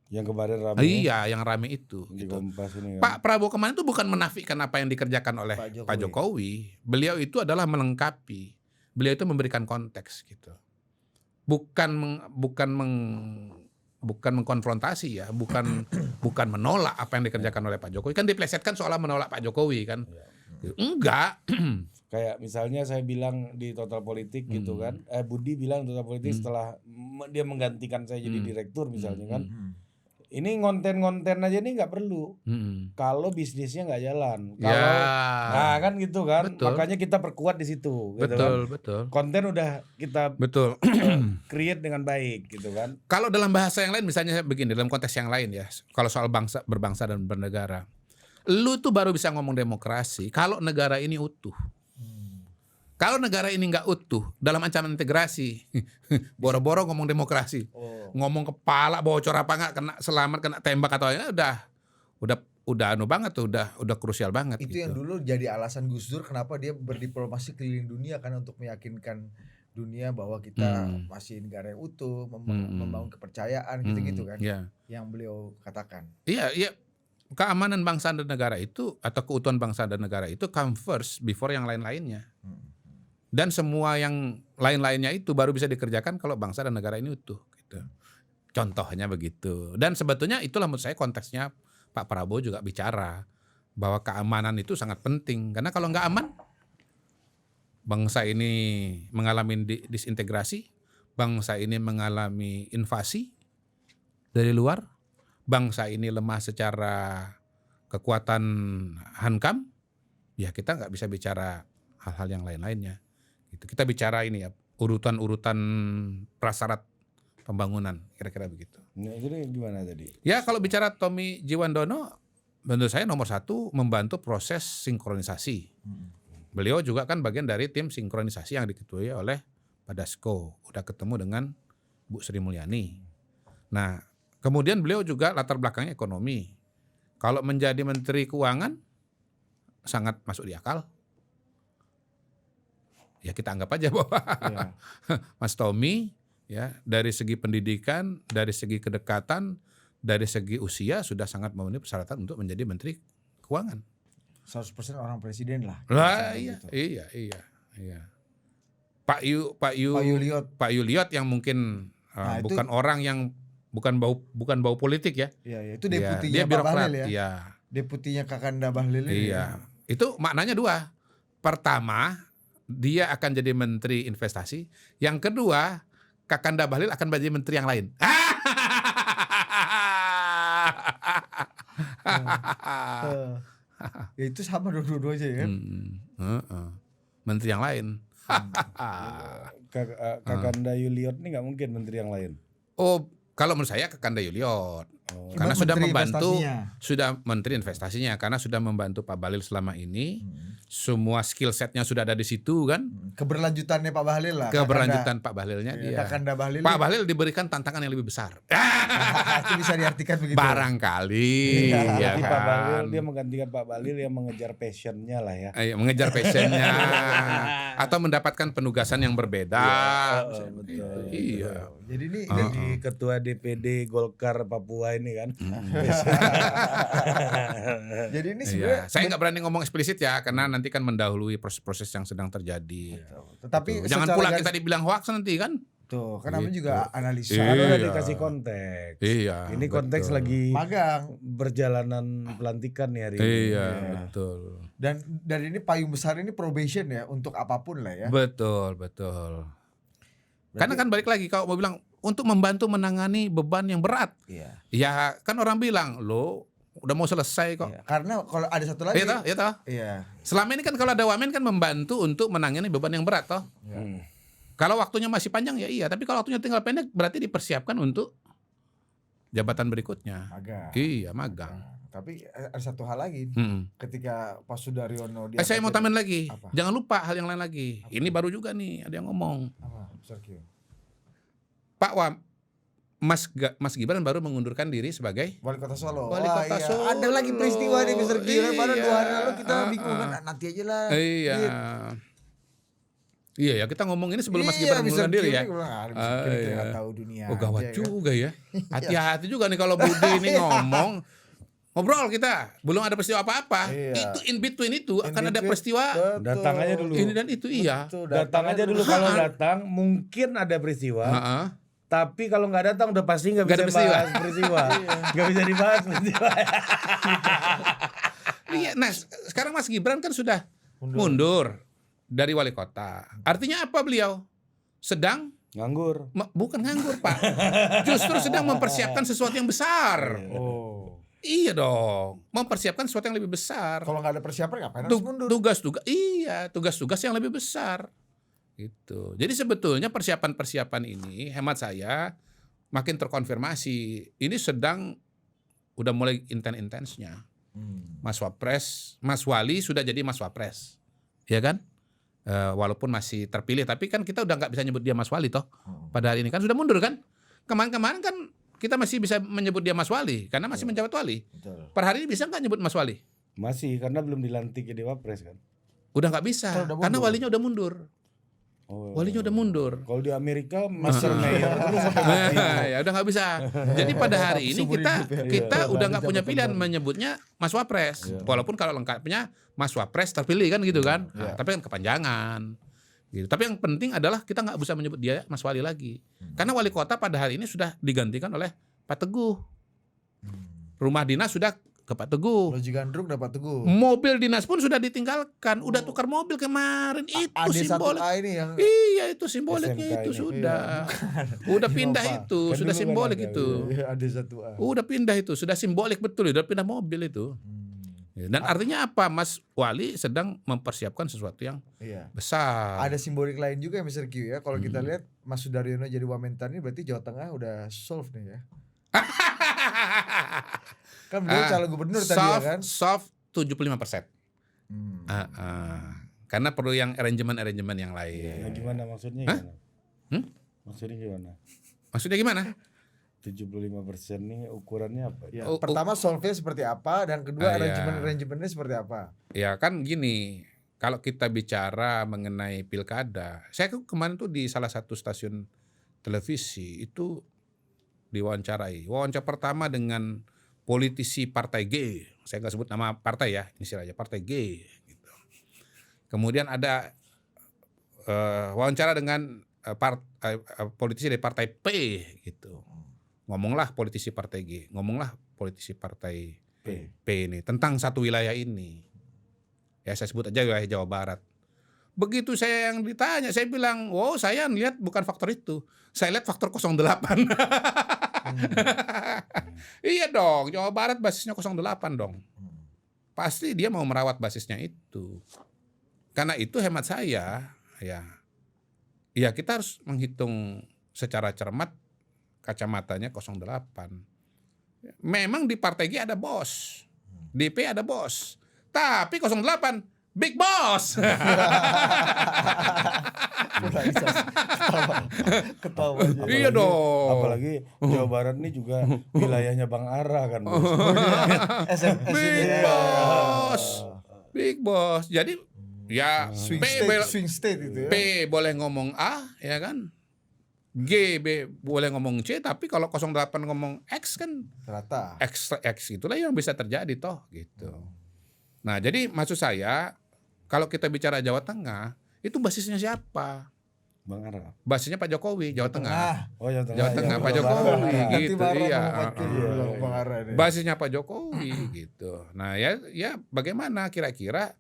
yang kemarin rame. Iya, yang rame itu. Di Gitu. Kompas ini kan. Pak Prabowo kemarin itu bukan menafikan apa yang dikerjakan oleh Pak Jokowi. Beliau itu adalah melengkapi. Beliau itu memberikan konteks gitu. Bukan mengkonfrontasi ya, bukan menolak apa yang dikerjakan oleh Pak Jokowi. Kan diplesetkan soal menolak Pak Jokowi kan. Enggak. Kayak misalnya saya bilang di Total Politik gitu kan, Budi bilang Total Politik setelah dia menggantikan saya jadi direktur misalnya kan, ini ngonten-ngonten aja nih nggak perlu kalau bisnisnya nggak jalan. Kalau nah kan gitu kan, Betul. makanya kita perkuat di situ. Gitu Betul, kan. betul. Konten udah kita Betul. create dengan baik gitu kan. Kalau dalam bahasa yang lain misalnya begini, dalam konteks yang lain ya, kalau soal berbangsa dan bernegara. Lu tuh baru bisa ngomong demokrasi kalau negara ini utuh. Kalau negara ini nggak utuh, dalam ancaman integrasi, boro-boro ngomong demokrasi, ngomong kepala bocor apa nggak, kena selamat, kena tembak atau ya udah anu banget tuh, udah krusial banget. Itu yang dulu jadi alasan Gus Dur kenapa dia berdiplomasi keliling dunia kan, untuk meyakinkan dunia bahwa kita masih negara yang utuh, membangun kepercayaan gitu-gitu kan, yang beliau katakan. Iya, keamanan bangsa dan negara itu atau keutuhan bangsa dan negara itu come first before yang lain-lainnya. Dan semua yang lain-lainnya itu baru bisa dikerjakan kalau bangsa dan negara ini utuh gitu. Contohnya begitu. Dan sebetulnya itulah menurut saya konteksnya Pak Prabowo juga bicara bahwa keamanan itu sangat penting, karena kalau nggak aman bangsa ini mengalami disintegrasi, bangsa ini mengalami invasi dari luar, bangsa ini lemah secara kekuatan hankam, ya kita nggak bisa bicara hal-hal yang lain-lainnya. Gitu. Kita bicara ini ya, urutan-urutan prasyarat pembangunan, kira-kira begitu. Nah, jadi gimana tadi? Ya kalau bicara Tommy Jiwandono, menurut saya nomor satu membantu proses sinkronisasi. Beliau juga kan bagian dari tim sinkronisasi yang diketuai oleh Pak Dasko. Udah ketemu dengan Bu Sri Mulyani. Nah, kemudian beliau juga latar belakangnya ekonomi. Kalau menjadi Menteri Keuangan sangat masuk di akal. Ya kita anggap aja bahwa Mas Tommy ya dari segi pendidikan, dari segi kedekatan, dari segi usia sudah sangat memenuhi persyaratan untuk menjadi Menteri Keuangan. 100% orang presiden lah. Iya. Pak Yuliot yang mungkin bukan orang yang bukan bau politik ya. Iya, itu deputinya dia Pak birokrat, Bahlil ya. Iya. Deputinya Kakanda Bahlil ini. Iya. Itu maknanya dua. Pertama, dia akan jadi Menteri Investasi. Yang kedua, Kakanda Bahlil akan menjadi menteri yang lain. Ya itu sama dua-duanya kan. Menteri yang lain. Kakanda Yuliot ini nggak mungkin menteri yang lain. Oh, kalau menurut saya Kakanda Yuliot. Karena sudah membantu, sudah Menteri Investasinya, karena sudah membantu Pak Bahlil selama ini, semua skill setnya sudah ada di situ kan. Keberlanjutannya Pak Bahlil lah. Keberlanjutan Pak Bahlilnya dia. Kakanda Bahlil. Pak Bahlil diberikan tantangan yang lebih besar. Itu bisa diartikan begitu. Barangkali. Ya kan? Pak Bahlil dia menggantikan Pak Bahlil yang mengejar passionnya lah ya. Mengejar passionnya atau mendapatkan penugasan yang berbeda. Betul. Iya. Jadi ini Jadi ketua DPD Golkar Papua ini kan. Jadi ini sebenarnya saya nggak berani ngomong eksplisit ya, karena nanti kan mendahului proses-proses yang sedang terjadi. Tetapi jangan pula kita dibilang hoax nanti kan. Tuh, kan namanya juga analisa. Udah dikasih konteks. Iya. Ini konteks lagi magang, berjalanan pelantikan nih hari ini. Iya, betul. Dan dari ini payung besar ini probation ya untuk apapun lah ya. Betul. Karena kan balik lagi kalau mau bilang untuk membantu menangani beban yang berat. Iya. Ya kan orang bilang, lo udah mau selesai kok. Iya. Karena kalau ada satu lagi. Iya toh? Iya. Selama ini kan kalau ada wamen kan membantu untuk menangani beban yang berat toh. Kalau waktunya masih panjang ya iya, tapi kalau waktunya tinggal pendek berarti dipersiapkan untuk jabatan berikutnya. Magang. Iya, magang. Tapi ada satu hal lagi. Ketika Pak Sudaryono Saya mau tambahin lagi. Apa? Jangan lupa hal yang lain lagi. Ini baru juga nih ada yang ngomong. Apa? Besar Q. Pak Mas Gibran baru mengundurkan diri sebagai Wali Kota Solo. Wali Kota Solo. Ada lagi peristiwa nih Mr. Q. Baru 2 hari lalu kita bingung kan, nanti aja lah. Iya. Iya ya, kita ngomong ini sebelum Mas Gibran mengundurkan diri ya. Kita tahu dunia. Oh gawat aja, juga ya. Hati-hati juga nih kalau Budi ini ngomong. Ngobrol kita, belum ada peristiwa apa-apa. Itu in between itu akan ada peristiwa. Datang aja dulu. Ini dan itu iya. Datang aja dulu, kalau datang mungkin ada peristiwa. Tapi kalau nggak datang udah pasti nggak Nggak ada bisa bahas peristiwa. Nggak bisa dibahas peristiwa. Iya, nah sekarang Mas Gibran kan sudah mundur dari wali kota. Artinya apa beliau? Sedang Nganggur. bukan nganggur, Pak. Justru sedang mempersiapkan sesuatu yang besar. Oh. Iya dong, mempersiapkan sesuatu yang lebih besar. Kalau nggak ada persiapan ngapain harus mundur? Tugas-tugas yang lebih besar. Gitu. Jadi sebetulnya persiapan-persiapan ini hemat saya makin terkonfirmasi. Ini sedang udah mulai intens-intensnya. Mas Wapres, Mas Wali sudah jadi Mas Wapres, ya kan? Walaupun masih terpilih, tapi kan kita udah nggak bisa nyebut dia Mas Wali toh. Pada hari ini kan sudah mundur kan? Kemarin-kemarin kan kita masih bisa menyebut dia Mas Wali karena masih menjabat wali. Betul. Per hari ini bisa nggak nyebut Mas Wali? Masih, karena belum dilantik jadi Wapres kan. Udah nggak bisa, Kan udah karena mundur. walinya udah mundur. Oh. Walinya udah mundur. Kalau di Amerika Master Mayor terus sampai mati. Ya udah nggak bisa. Jadi pada hari ini Seumur hidup ya. kita Iya, udah nggak nggak bisa punya pilihan berkembang. menyebutnya Mas Wapres. Walaupun kalau lengkapnya Mas Wapres terpilih kan gitu kan. Nah, tapi kan kepanjangan. Gitu. Tapi yang penting adalah kita nggak bisa menyebut dia Mas Wali lagi. Karena wali kota pada hari ini sudah digantikan oleh Pak Teguh. Rumah dinas sudah ke Pak Teguh. Loji Gandrung dapat Teguh. Mobil dinas pun sudah ditinggalkan. Udah tukar mobil kemarin. Itu simbolik. AD1A ini yang Iya itu simboliknya SMK itu ini. sudah. Udah pindah itu, Kan sudah dulu kan simbolik ada, itu. AD1A. Udah pindah itu, sudah simbolik betul, udah pindah mobil itu. Dan artinya apa? Mas Wali sedang mempersiapkan sesuatu yang Iya. besar. Ada simbolik lain juga ya Mr. Q ya. Kalau kita lihat Mas Sudaryono jadi Wamentan ini berarti Jawa Tengah udah solve nih ya. Kan beliau calon gubernur tadi ya kan. Soft 75%. Hmm. Karena perlu yang arrangement yang Nah, lain. gimana maksudnya Hah? gimana? Maksudnya gimana? Maksudnya gimana? 75% nih ukurannya apa? Ya, Oh, pertama solve-nya seperti apa dan kedua iya. arrangementnya seperti apa. Ya kan gini, kalau kita bicara mengenai pilkada, saya kemarin tuh di salah satu stasiun televisi itu diwawancarai. Wawancara pertama dengan politisi partai G, saya nggak sebut nama partai ya, inisial aja partai G. Gitu. Kemudian ada wawancara dengan politisi dari partai P, gitu. Ngomonglah politisi partai G, ngomonglah politisi partai P ini tentang satu wilayah ini. Ya saya sebut aja wilayah Jawa Barat. Begitu saya yang ditanya, saya bilang, wow saya lihat bukan faktor itu. Saya lihat faktor 08. Iya dong, Jawa Barat basisnya 08 dong. Pasti dia mau merawat basisnya itu. Karena itu hemat saya, ya kita harus menghitung secara cermat kacamatanya 08. Memang di partai G ada bos, di P ada bos. Tapi 08 big boss. Ketawa aja. Iya dong. Apalagi Jawa Barat ini juga wilayahnya Bang Ara kan. Bos. SMS ini Big ya. boss. Big boss. Jadi ya Swing state itu ya. P boleh ngomong A ya kan. G boleh ngomong C, tapi kalau 08 ngomong X kan Rata. X itulah yang bisa terjadi toh gitu. Nah, jadi maksud saya kalau kita bicara Jawa Tengah, itu basisnya siapa? Bang Ara. Basisnya Pak Jokowi, Jawa Tengah. Oh Jawa Tengah. Jawa Tengah, ya, Pak Bang Jokowi Ara. gitu. Nanti Iya. Bang Ara ini. Basisnya Pak Jokowi gitu. Nah, ya bagaimana kira-kira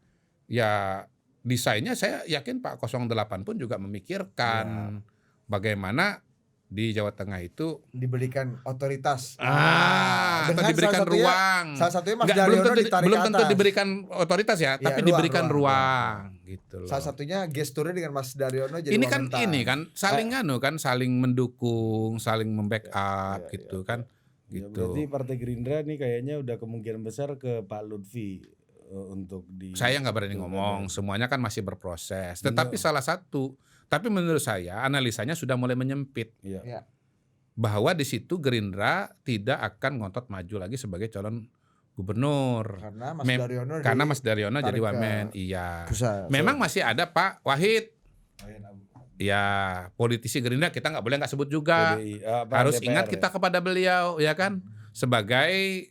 ya desainnya saya yakin Pak 08 pun juga memikirkan bagaimana di Jawa Tengah itu Diberikan otoritas. atau Dengan diberikan salah satunya- ruang. Salah satunya Mas Nggak, Daryono ditarik belum ke tentu atas. diberikan otoritas ya, tapi ruang, diberikan ruang, gitu loh. Salah satunya gesturnya dengan Mas Daryono jadi Ini kan Wamentan. saling saling mendukung, saling membackup gitu kan. Ya, Gitu. berarti Partai Gerindra nih kayaknya udah kemungkinan besar ke Pak Lutfi untuk di. Saya nggak berani ngomong, semuanya kan masih berproses. Tetapi tapi menurut saya analisanya sudah mulai menyempit Iya. Ya. bahwa di situ Gerindra tidak akan ngotot maju lagi sebagai calon gubernur. Karena Mas Mem- Daryono Karena Mas Daryono jadi tarik ke wamen, iya. pusat. Memang masih ada Pak Wahid, ya politisi Gerindra kita nggak sebut juga. PDI, Harus DPR, ingat ya. kita kepada beliau, ya kan, sebagai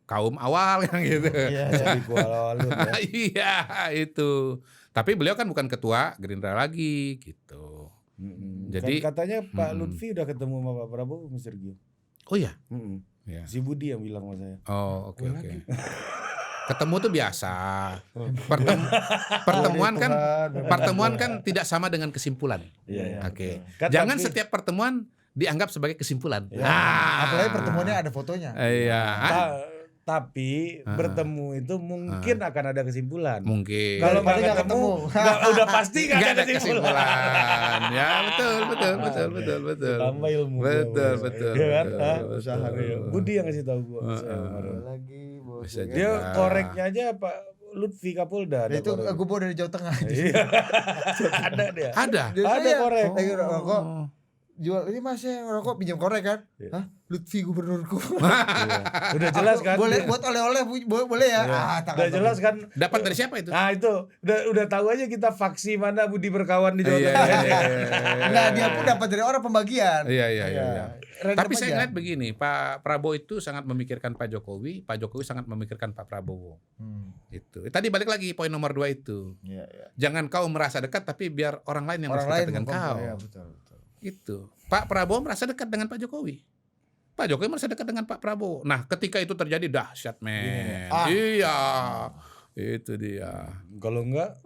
kaum awal yang gitu. Jadi Kuala Lumpur, ya. Iya itu. Tapi beliau kan bukan ketua Gerindra lagi gitu. Jadi kan katanya Pak Lutfi udah ketemu sama Pak Prabowo, Mr. Gio. oh ya. Ya. Si Budi yang bilang sama saya. Oh, oke. Ketemu tuh biasa. Pertemuan kan tidak sama dengan kesimpulan. Iya. Oke. Kan Jangan tapi- setiap pertemuan dianggap sebagai kesimpulan. Apalagi pertemuannya ada fotonya. Iya. Tapi bertemu itu mungkin akan ada kesimpulan. Mungkin. Kalau nggak Daripada nggak ketemu, ketemu. udah pasti nggak nggak ada ada kesimpulan. Ya, betul. Tambah ilmu. Betul. Iya kan? betul. Usaha Betul. Budi yang ngasih tahu gua. saya kemarin. Lagi bos. Bisa ya kan? Dia Nah. koreknya aja Pak Lutfi Kapolda. Nah, itu korek. gue bawa dari Jawa Tengah. Iya. Ada dia. Ada. Ada korek. Lagi rokok. Oh. Jual ini mas yang rokok pinjam korek kan? Hah? Lutfi gubernurku. Iya. Udah jelas kan? Boleh buat oleh-oleh boleh ya? Iya. Tangan Udah jelas kan? Dapat dari siapa itu? Nah itu udah tahu aja kita faksi mana Budi berkawan di Jawa Iya, Tengah. Enggak, dia pun dapat dari orang pembagian. Iya. Random Tapi saya aja. ngeliat begini, Pak Prabowo itu sangat memikirkan Pak Jokowi sangat memikirkan Pak Prabowo. Itu. Tadi balik lagi poin nomor 2 itu. Iya. Jangan kau merasa dekat, tapi biar orang lain yang Orang merasa dekat lain dengan kau. Iya, betul. Itu. Pak Prabowo merasa dekat dengan Pak Jokowi. Pak Jokowi merasa dekat dengan Pak Prabowo. Nah, ketika itu terjadi dahsyat, men. Iya. Itu dia. Kalau enggak,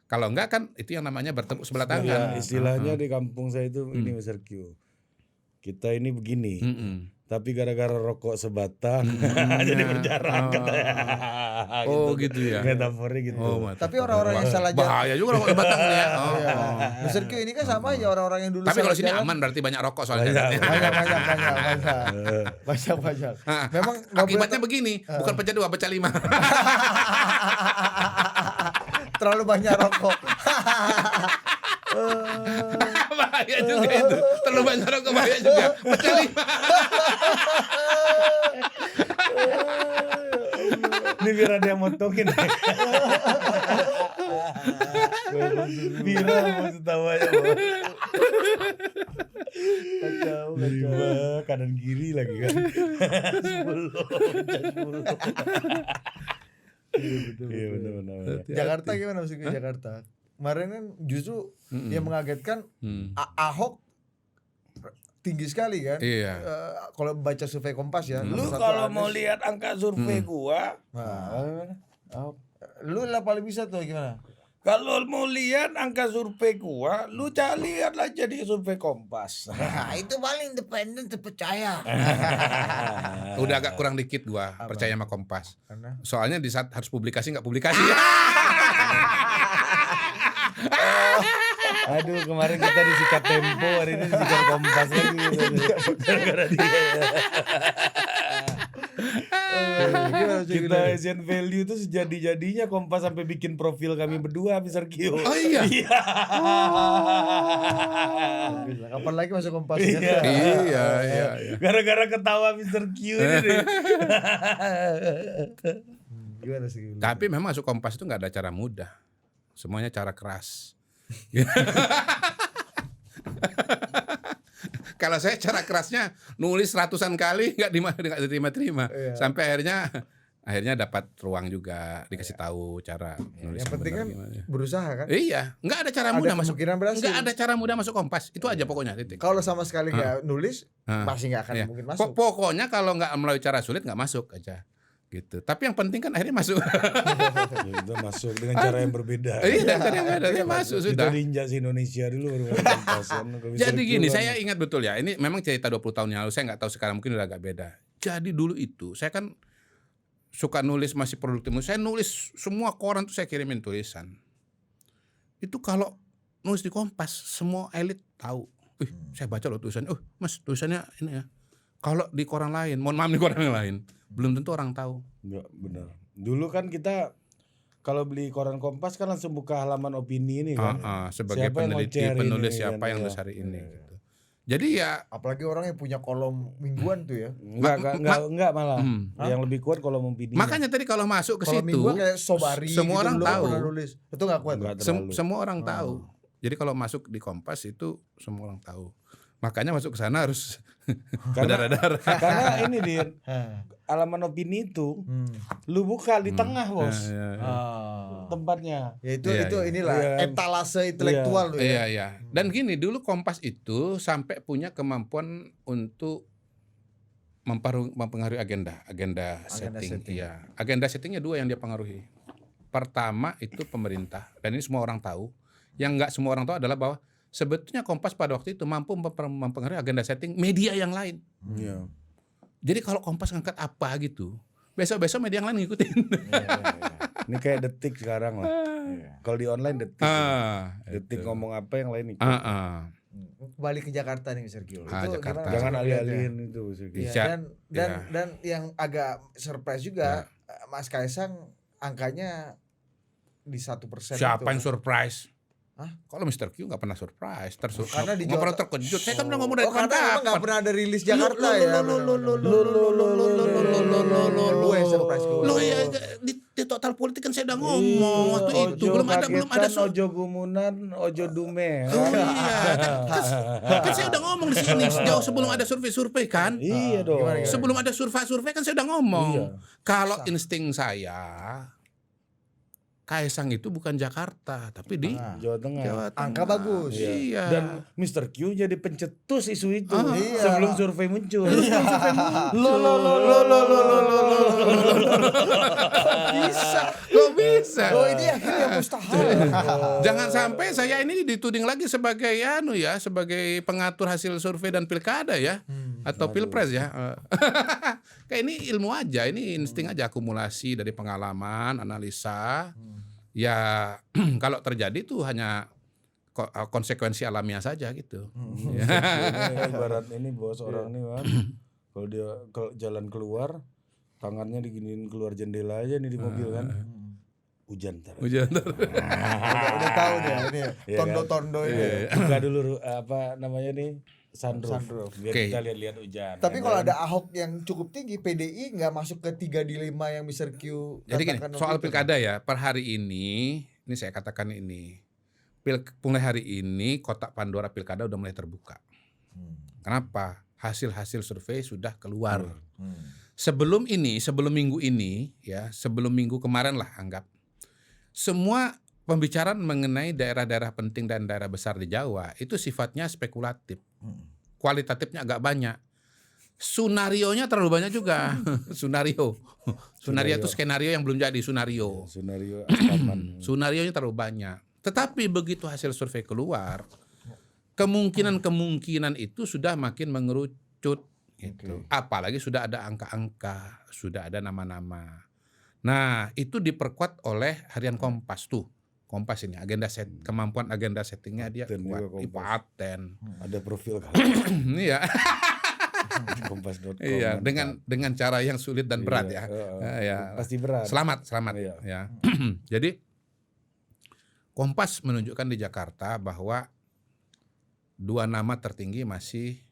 Kalau enggak kan itu yang namanya bertepuk sebelah ya, tangan. istilahnya di kampung saya itu ini Mr. Q. Kita ini begini. Tapi gara-gara rokok sebatang jadi berjarak katanya. Oh, gitu ya. Metafornya gitu. Tapi orang-orang yang salah jalan. Bahaya juga rokok sebatang nih ya. Mr. Q ini kan sama aja orang-orang yang dulu Tapi kalau salah sini jalan. aman berarti banyak rokok soalnya. Banyak. Memang nggak boleh Akibatnya begini, bukan pecah 2, pecah 5. terlalu banyak rokok. Bahaya juga itu. Terlalu banyak rokok bahaya juga. Pecah 5. Ini biar ada yang motongin. Bira mau tahu aja. Kacau. Kanan kiri lagi kan. 10. Iya benar. Jakarta gimana musiknya Jakarta? Kemarin kan justru yang mengagetkan Ahok tinggi sekali kan. Iya. Kalau baca survei Kompas ya. Lu nomor satu kalau Anies. mau lihat angka survei gua, Lu lah paling bisa tuh gimana? kalau mau lihat angka survei gua, lu lihat aja di survei Kompas. Nah, itu paling independen terpercaya. Udah agak kurang dikit gua percaya sama Kompas. Karena Soalnya di saat harus publikasi nggak publikasi. Aduh, kemarin kita disikat Tempo, hari ini disikat Kompas lagi. Gara-gara dia. Kita Asian Value itu sejadi-jadinya Kompas sampai bikin profil kami berdua, Mr. Q. Oh iya. kapan lagi masuk Kompas Iya. kan? Iya. Gara-gara ketawa Mr. Q ini deh. Gimana sih? Tapi memang masuk Kompas itu nggak ada cara mudah. Semuanya cara keras. Kalau saya cara kerasnya nulis ratusan kali nggak diterima-terima. Sampai akhirnya dapat ruang juga, dikasih tahu cara nulis. Yang penting kan gimana. berusaha kan? Iya, nggak ada cara Ada mudah masuk. kemungkinan berhasil. Nggak ada cara mudah masuk Kompas. Itu aja pokoknya titik. Kalau sama sekali nggak nulis, pasti nggak akan Iya. mungkin masuk. Pokoknya kalau nggak melalui cara sulit nggak masuk aja. Gitu. Tapi yang penting kan akhirnya masuk. Ya, kita masuk dengan cara yang berbeda. Iya, dia masuk sudah. Kita diinjak Indonesia dulu baru masuk Kompas. Jadi gini, saya ingat betul ya. Ini memang cerita 20 tahun yang lalu. Saya nggak tahu sekarang, mungkin udah agak beda. Jadi dulu itu saya kan suka nulis, masih produktif. Saya nulis semua koran tuh saya kirimin tulisan. Itu kalau nulis di Kompas, semua elit tahu. Saya baca loh tulisannya. Mas, tulisannya ini ya. Kalau di koran lain, mohon maaf di koran yang lain, belum tentu orang tahu. Enggak, benar. Dulu kan kita kalau beli koran Kompas kan langsung buka halaman opini ini kan. Sebagai Siapa yang peneliti, ngoceh hari penulis ini, siapa kan, yang ya. nulis hari ini. Gitu. Jadi ya Apalagi orang yang punya kolom mingguan tuh ya. Enggak malah. Yang lebih kuat kalau opini. makanya tadi kalau masuk ke Kalau situ, mingguan kayak Sobari semua gitu orang dulu tahu. pernah nulis. Itu nggak kuat. Enggak terlalu. Semua orang tahu. Jadi kalau masuk di Kompas itu semua orang tahu. Makanya masuk ke sana harus berdarah-darah. Karena ini Dir, halaman opini itu lu buka di tengah, Bos. Ya. tempatnya. Ya itu Iya, iya. inilah Iya. etalase intelektual tuh ya. Iya. Dan gini, dulu Kompas itu sampai punya kemampuan untuk mempengaruhi agenda setting. setting. Iya. Agenda settingnya 2 yang dia pengaruhi. Pertama itu pemerintah, dan ini semua orang tahu. Yang nggak semua orang tahu adalah bahwa sebetulnya Kompas pada waktu itu mampu mempengaruhi agenda setting media yang lain. Iya. Jadi kalau Kompas ngangkat apa gitu, besok-besok media yang lain ngikutin. Ini kayak Detik sekarang lah. Kalau di online Detik. Detik ngomong apa yang lain ikut. Kembali ke Jakarta nih Mr. Kyo. Ah, Itu Jakarta. gimana Jangan Mas alih-alihin itu. Iya, Bisa. dan yang agak surprise juga Mas Kaisang angkanya di 1% Siapa itu. yang surprise? Hah? Kalau Mr. Q nggak pernah surprise, Karena di nggak pernah Jawa- terkejut. Saya kan udah ngomong dari Oh, karena emang nggak pernah ada rilis Jakarta ya. Gue yang surprise gue. Loh ya di total politik kan saya udah ngomong waktu itu belum ada ojo gumunan, ojo dume. Oh iya, kan saya udah ngomong di sini jauh sebelum ada survei-survei kan. Iya dong. Gimana? Sebelum ada survei kan saya udah ngomong. Iya. Kalau insting saya, Kaisang itu bukan Jakarta, tapi di Jawa Tengah. Jawa Tengah. Angka bagus. Iya. Dan Mr. Q jadi pencetus isu itu Iya. sebelum survei muncul. Kok bisa? Oh ini akhirnya mustahil. Jangan sampai saya ini dituding lagi sebagai sebagai pengatur hasil survei dan pilkada ya, atau pilpres ya. Kayak ini ilmu aja, ini insting aja, akumulasi dari pengalaman, analisa. Ya kalau terjadi tuh hanya konsekuensi alamiah saja gitu. Ya. Ini ibarat ini bos orang nih kan. Kalau dia kalau jalan keluar, tangannya diginiin keluar jendela aja nih di mobil kan. Hujan ntar. Hujan. Udah tahu dia ini Iya tondo-tondo ini. Buka dulu apa namanya nih? Sunroof. Biar Oke. kita lihat-lihat hujan. Tapi ya kalau kan? ada Ahok yang cukup tinggi, PDI nggak masuk ke 3 di 5 yang Mr. Q Jadi gini, katakan soal waktu itu. pilkada ya, per hari ini saya katakan ini, mulai hari ini kotak Pandora pilkada udah mulai terbuka. Kenapa? Hasil-hasil survei sudah keluar. Sebelum minggu ini, ya, sebelum minggu kemarin lah anggap, semua pembicaraan mengenai daerah-daerah penting dan daerah besar di Jawa itu sifatnya spekulatif, kualitatifnya agak banyak. Sunarionya terlalu banyak juga. Sunario itu skenario yang belum jadi sunario. Sunario Astaman. Sunarionya terlalu banyak. Tetapi begitu hasil survei keluar, kemungkinan itu sudah makin mengerucut gitu. Apalagi sudah ada angka-angka, sudah ada nama-nama. Nah, itu diperkuat oleh harian Kompas tuh. Kompas ini kemampuan agenda settingnya dia Paten kuat, juga di Kompas. paten. Ada profil kan. Iya. Kompas.com. Iya, mantap. dengan cara yang sulit dan berat Iya, ya. Ya. Pasti berat. Selamat Iya. ya. Jadi Kompas menunjukkan di Jakarta bahwa 2 nama tertinggi masih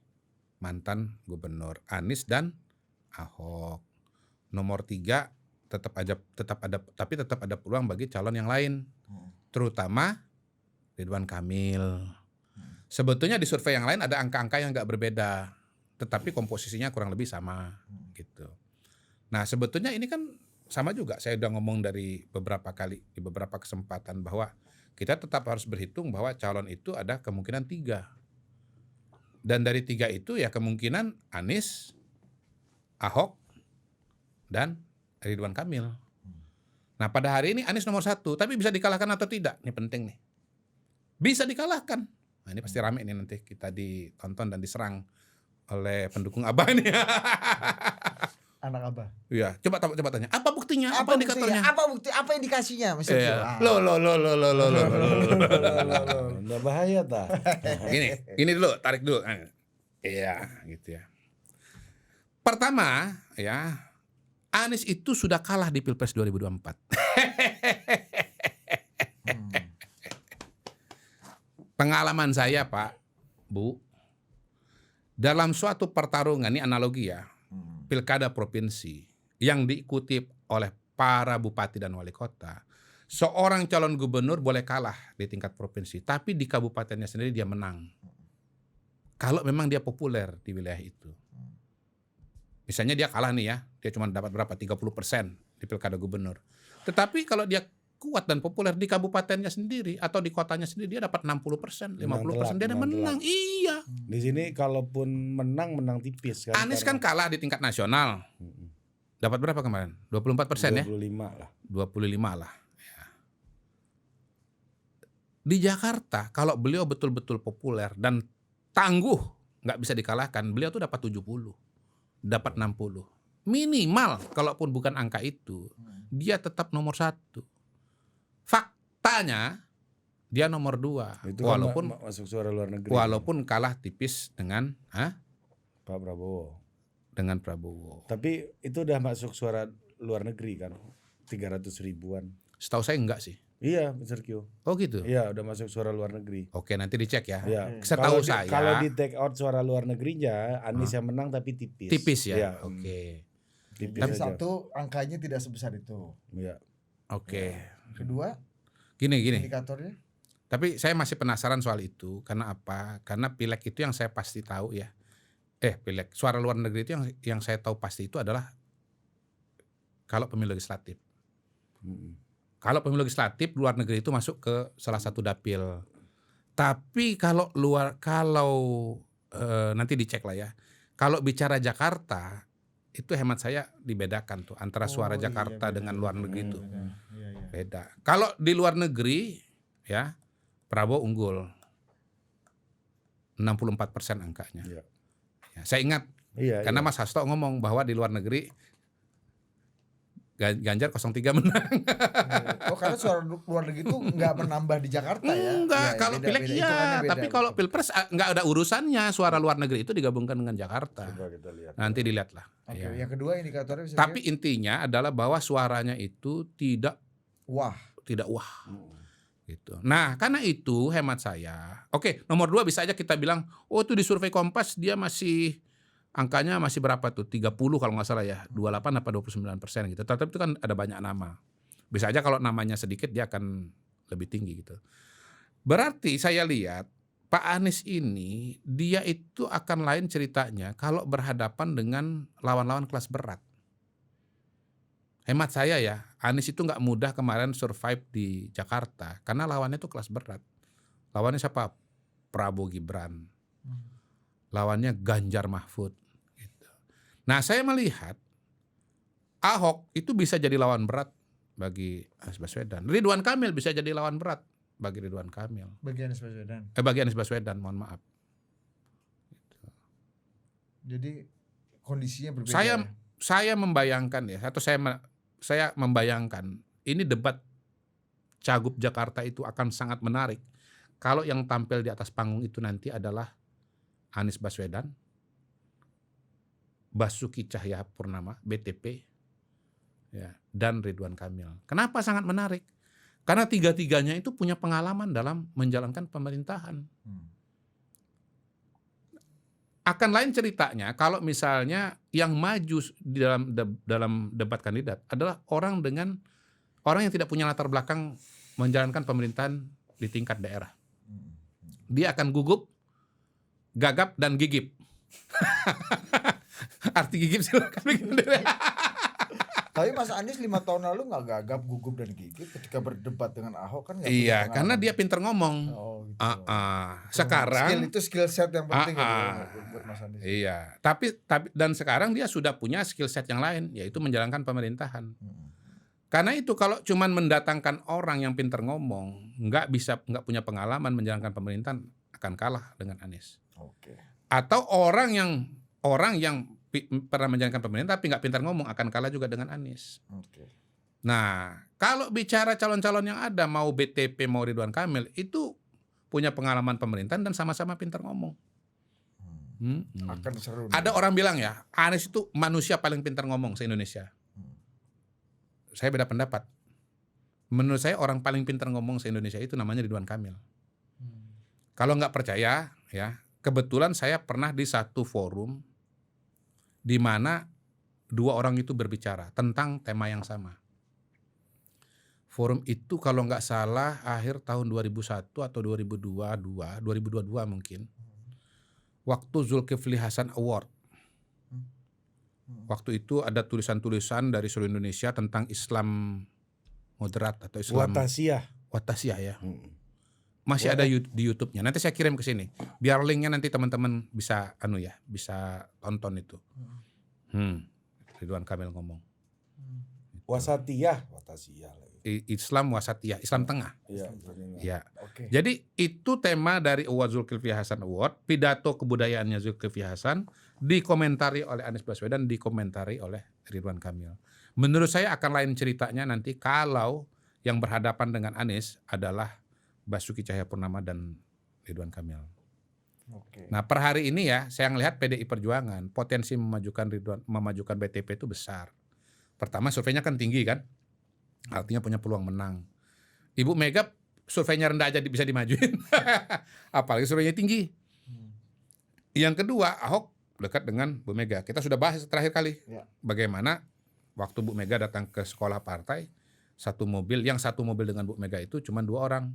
mantan gubernur, Anies dan Ahok. Nomor 3 tetap ada peluang bagi calon yang lain, terutama Ridwan Kamil. Sebetulnya di survei yang lain ada angka-angka yang nggak berbeda, tetapi komposisinya kurang lebih sama gitu. Nah sebetulnya ini kan sama juga, saya udah ngomong dari beberapa kali di beberapa kesempatan bahwa kita tetap harus berhitung bahwa calon itu ada kemungkinan 3. Dan dari 3 itu ya kemungkinan Anies, Ahok, dan Ridwan Kamil. Nah pada hari ini Anies nomor 1, tapi bisa dikalahkan atau tidak? Ini penting nih. Bisa dikalahkan. Nah ini pasti rame nih nanti kita ditonton dan diserang oleh pendukung Abah ini. Anak Abah. Iya, coba tanya. Apa buktinya? Apa indikatornya? Apa indikasinya Mr. Q? Iya. Loh. Nggak bahaya ta? Gini dulu, tarik dulu. Iya, gitu ya. Pertama, ya, Anies itu sudah kalah di Pilpres 2024. Pengalaman saya, Pak, Bu, dalam suatu pertarungan, ini analogi ya, pilkada provinsi yang diikuti oleh para bupati dan wali kota, seorang calon gubernur boleh kalah di tingkat provinsi, tapi di kabupatennya sendiri dia menang. Kalau memang dia populer di wilayah itu. Misalnya dia kalah nih ya, dia cuma dapat berapa, 30% di pilkada gubernur. Tetapi kalau dia kuat dan populer di kabupatennya sendiri atau di kotanya sendiri, dia dapat 60%, 50%, dia menang. Iya. Di sini kalaupun menang tipis kan. Anies kan kalah di tingkat nasional. Dapat berapa kemarin? 24% ya? 25 lah. 25 lah. Ya. Di Jakarta kalau beliau betul-betul populer dan tangguh, nggak bisa dikalahkan, beliau tuh dapat 70, dapat 60. Minimal, kalaupun bukan angka itu, dia tetap nomor 1. Faktanya, dia nomor 2. Itu walaupun kan masuk suara luar negeri. Walaupun kalah tipis dengan Pak Prabowo. Dengan Prabowo. Tapi itu udah masuk suara luar negeri kan, 300 ribuan. Setahu saya enggak sih. Iya, Mr. Q. Oh gitu? Iya, udah masuk suara luar negeri. Oke, nanti dicek ya. Iya. Setahu saya. Kalau di take out suara luar negerinya, Anies yang menang tapi tipis. Tipis ya? Iya. Oke. Tipis Tapi aja. satu, angkanya tidak sebesar itu. Iya. Oke. Kedua, Gini. indikatornya? Tapi saya masih penasaran soal itu. Karena apa? Karena pileg itu yang saya pasti tahu ya. Pileg. Suara luar negeri itu yang saya tahu pasti itu adalah kalau pemilu legislatif. Kalau pemilu legislatif luar negeri itu masuk ke salah satu dapil. Tapi kalau nanti dicek lah ya. Kalau bicara Jakarta itu hemat saya dibedakan tuh antara suara Jakarta dengan luar negeri itu. Beda. Kalau di luar negeri ya Prabowo unggul 64% angkanya. Iya. Ya, saya ingat karena Mas Hasto ngomong bahwa di luar negeri Ganjar 03 menang. Oh, karena suara luar negeri itu nggak menambah di Jakarta ya? Enggak, kalau pileg iya, tapi kalau pilpres nggak ada urusannya, suara luar negeri itu digabungkan dengan Jakarta. Coba kita lihat. Nanti dilihatlah. Oke, Ya. yang kedua indikatornya bisa Tapi intinya adalah bahwa suaranya itu tidak wah. Gitu. Nah, karena itu hemat saya. Oke, nomor 2 bisa aja kita bilang, oh itu di survei Kompas dia masih angkanya masih berapa tuh? 30 kalau nggak salah ya. 28 apa 29% gitu. Tapi itu kan ada banyak nama. Bisa aja kalau namanya sedikit dia akan lebih tinggi gitu. Berarti saya lihat Pak Anies ini dia itu akan lain ceritanya kalau berhadapan dengan lawan-lawan kelas berat. Hemat saya ya, Anies itu nggak mudah kemarin survive di Jakarta karena lawannya itu kelas berat. Lawannya siapa? Prabowo Gibran. Lawannya Ganjar Mahfud. Gitu. Nah saya melihat Ahok itu bisa jadi lawan berat bagi Anies Baswedan. Ridwan Kamil bisa jadi lawan berat bagi Ridwan Kamil. Bagi Anies Baswedan. Bagi Anies Baswedan, mohon maaf. Gitu. Jadi kondisinya berbeda. Saya membayangkan ya, atau saya membayangkan ini debat Cagup Jakarta itu akan sangat menarik kalau yang tampil di atas panggung itu nanti adalah Anies Baswedan, Basuki Cahayapurnama, BTP, ya, dan Ridwan Kamil. Kenapa sangat menarik? Karena tiga-tiganya itu punya pengalaman dalam menjalankan pemerintahan. Akan lain ceritanya kalau misalnya yang maju di dalam debat kandidat adalah orang yang tidak punya latar belakang menjalankan pemerintahan di tingkat daerah. Dia akan gugup, gagap, dan gigip. Arti gigip silakan bikin sendiri. Tapi Mas Anies 5 tahun lalu nggak gagap, gugup, dan gigit ketika berdebat dengan Ahok kan? Iya, karena dia pinter ngomong. Oh, gitu. Sekarang skill set yang penting buat Mas Anies. Iya, tapi dan sekarang dia sudah punya skill set yang lain, yaitu menjalankan pemerintahan. Karena itu kalau cuman mendatangkan orang yang pinter ngomong, nggak punya pengalaman menjalankan pemerintahan, akan kalah dengan Anies. Oke. Atau orang yang pernah menjalankan pemerintahan tapi nggak pintar ngomong akan kalah juga dengan Anies. Oke. Nah, kalau bicara calon-calon yang ada, mau BTP mau Ridwan Kamil, itu punya pengalaman pemerintahan dan sama-sama pintar ngomong. Akan seru. Ada orang bilang ya, Anies itu manusia paling pintar ngomong se-Indonesia. Saya beda pendapat. Menurut saya orang paling pintar ngomong se-Indonesia itu namanya Ridwan Kamil. Kalau nggak percaya, ya kebetulan saya pernah di satu forum di mana 2 orang itu berbicara tentang tema yang sama. Forum itu kalau nggak salah akhir tahun 2001 atau 2022 mungkin. Waktu Zulkifli Hasan Award. Waktu itu ada tulisan-tulisan dari seluruh Indonesia tentang Islam moderat atau Islam Watasiyah ya. Masih ada di YouTube-nya. Nanti saya kirim ke sini. Biar linknya nanti teman-teman bisa bisa tonton itu. Ridwan Kamil ngomong. Watasiyah lagi. Islam Wasatiyah, Islam tengah. Iya. Ya. Jadi itu tema dari Award Zulkifli Hasan Award, pidato kebudayaannya Zulkifli Hasan, dikomentari oleh Anies Baswedan, dikomentari oleh Ridwan Kamil. Menurut saya akan lain ceritanya nanti kalau yang berhadapan dengan Anies adalah Basuki Cahayapurnama dan Ridwan Kamil. Nah, per hari ini ya, saya ngelihat PDI Perjuangan potensi memajukan BTP itu besar. Pertama, surveinya kan tinggi kan, artinya punya peluang menang. Ibu Mega surveinya rendah aja bisa dimajuin, apalagi surveinya tinggi. Yang kedua, Ahok dekat dengan Bu Mega. Kita sudah bahas terakhir kali bagaimana waktu Bu Mega datang ke sekolah partai, satu mobil dengan Bu Mega itu cuma 2 orang.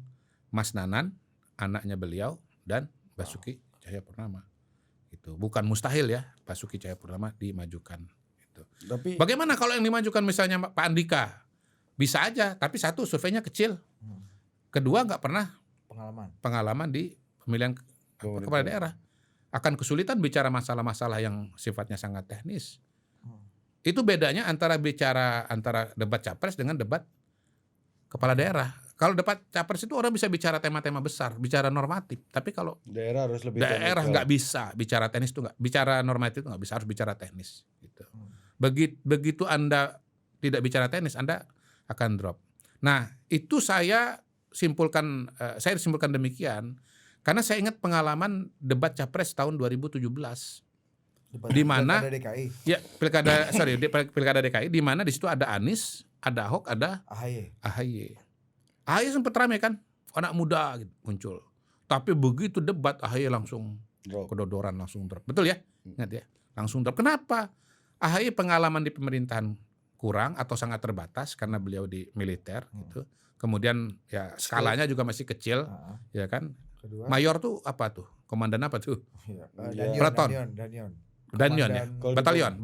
Mas Nanan, anaknya beliau, dan Basuki Cahayapurnama. Itu bukan mustahil ya, Basuki Cahayapurnama dimajukan. Gitu. Tapi bagaimana kalau yang dimajukan misalnya Pak Andika? Bisa aja, tapi satu surveinya kecil. Kedua nggak pernah pengalaman di pemilihan kepala daerah. Akan kesulitan bicara masalah-masalah yang sifatnya sangat teknis. Itu bedanya antara debat capres dengan debat kepala daerah. Kalau debat capres itu orang bisa bicara tema-tema besar, bicara normatif. Tapi kalau daerah harus lebih daerah nggak bisa bicara teknis, itu nggak, bicara normatif itu nggak bisa, harus bicara teknis. Gitu. Begitu Anda tidak bicara teknis, Anda akan drop. Nah, itu saya simpulkan demikian karena saya ingat pengalaman debat capres tahun 2017. Di mana pilkada DKI, di mana di situ ada Anies, ada Ahok, ada AHY. AHY sempat ramai kan, anak muda gitu, muncul. Tapi begitu debat AHY langsung kedodoran, langsung drop. Betul ya? Ingat ya? Langsung drop. Kenapa? AHY pengalaman di pemerintahan kurang atau sangat terbatas karena beliau di militer gitu. Kemudian ya skalanya juga masih kecil, ya kan? Kedua. Mayor tuh apa tuh? Komandan apa tuh? Peleton. Batalion.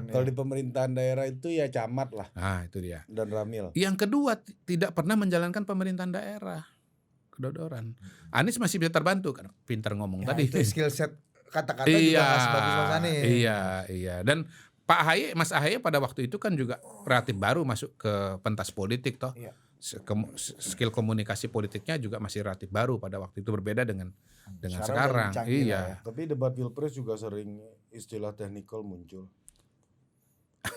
Kalau di pemerintahan daerah itu ya camat lah. Nah, itu dia. Dan Ramil. Yang kedua, tidak pernah menjalankan pemerintahan daerah. Kedodoran. Anies masih bisa terbantu kan, pintar ngomong tadi. Itu skill set kata-kata juga sebagus Mas Anies. Iya. Dan Mas AHY pada waktu itu kan juga relatif baru masuk ke pentas politik toh. Iya. Skill komunikasi politiknya juga masih relatif baru pada waktu itu, berbeda dengan sekarang. Iya. Tapi debat Pilpres juga sering istilah teknikal muncul.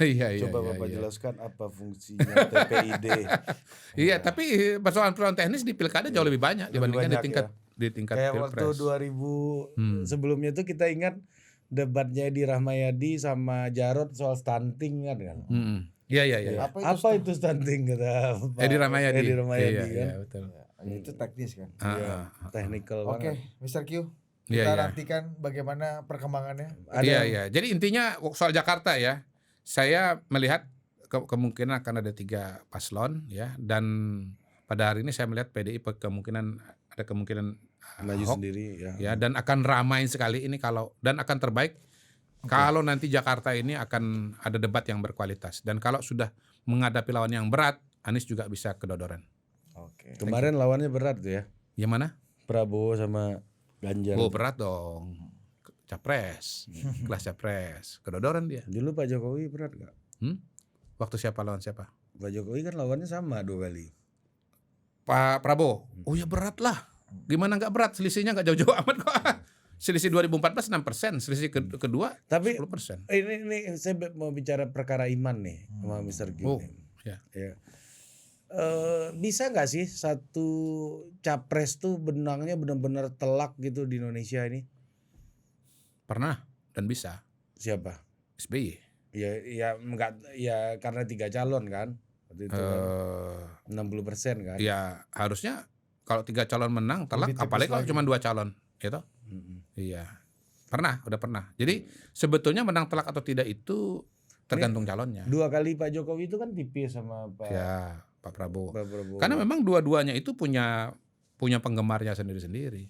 Iya. Coba Bapak jelaskan apa fungsinya TPID. Iya, tapi persoalan teknis di pilkada jauh lebih banyak dibandingkan di tingkat kayak Pilpres. Waktu 2000 sebelumnya tuh kita ingat debatnya Edi Rahmayadi sama Jarod soal stunting kan. Iya. Apa itu stunting kata Pak Edi Rahmayadi kan. Iya, betul. Itu teknis kan. Technical banget. Oke, Mr. Q. Kita nantikan bagaimana perkembangannya. Iya. Jadi intinya soal Jakarta ya, saya melihat kemungkinan akan ada 3 paslon ya, dan pada hari ini saya melihat PDI ada kemungkinan maju sendiri ya, dan akan ramai sekali ini dan akan terbaik kalau nanti Jakarta ini akan ada debat yang berkualitas, dan kalau sudah menghadapi lawan yang berat, Anies juga bisa kedodoran. Kemarin lawannya berat tuh ya. Yang mana? Prabowo sama Ganjar. Oh, berat dong. Capres, kelas capres, kedodoran dia. Dulu Pak Jokowi berat gak? Waktu siapa lawan siapa? Pak Jokowi kan lawannya sama 2 kali. Pak Prabowo, oh ya berat lah. Gimana nggak berat? Selisihnya nggak jauh-jauh amat kok. Selisih 2014 6%, selisih kedua 10%. Ini saya mau bicara perkara iman nih sama Mr. Q. Ya. Bisa nggak sih satu capres tuh benangnya benar-benar telak gitu di Indonesia ini? Pernah dan bisa. Siapa? SBY. Ya karena 3 calon kan. Waktu itu kan 60% kan. Ya harusnya kalau 3 calon menang telak, apalagi kalau cuma 2 calon, gitu. Iya. Udah pernah. Jadi sebetulnya menang telak atau tidak itu tergantung calonnya. 2 kali Pak Jokowi itu kan tipis sama Pak Prabowo. Karena memang dua-duanya itu punya penggemarnya sendiri-sendiri.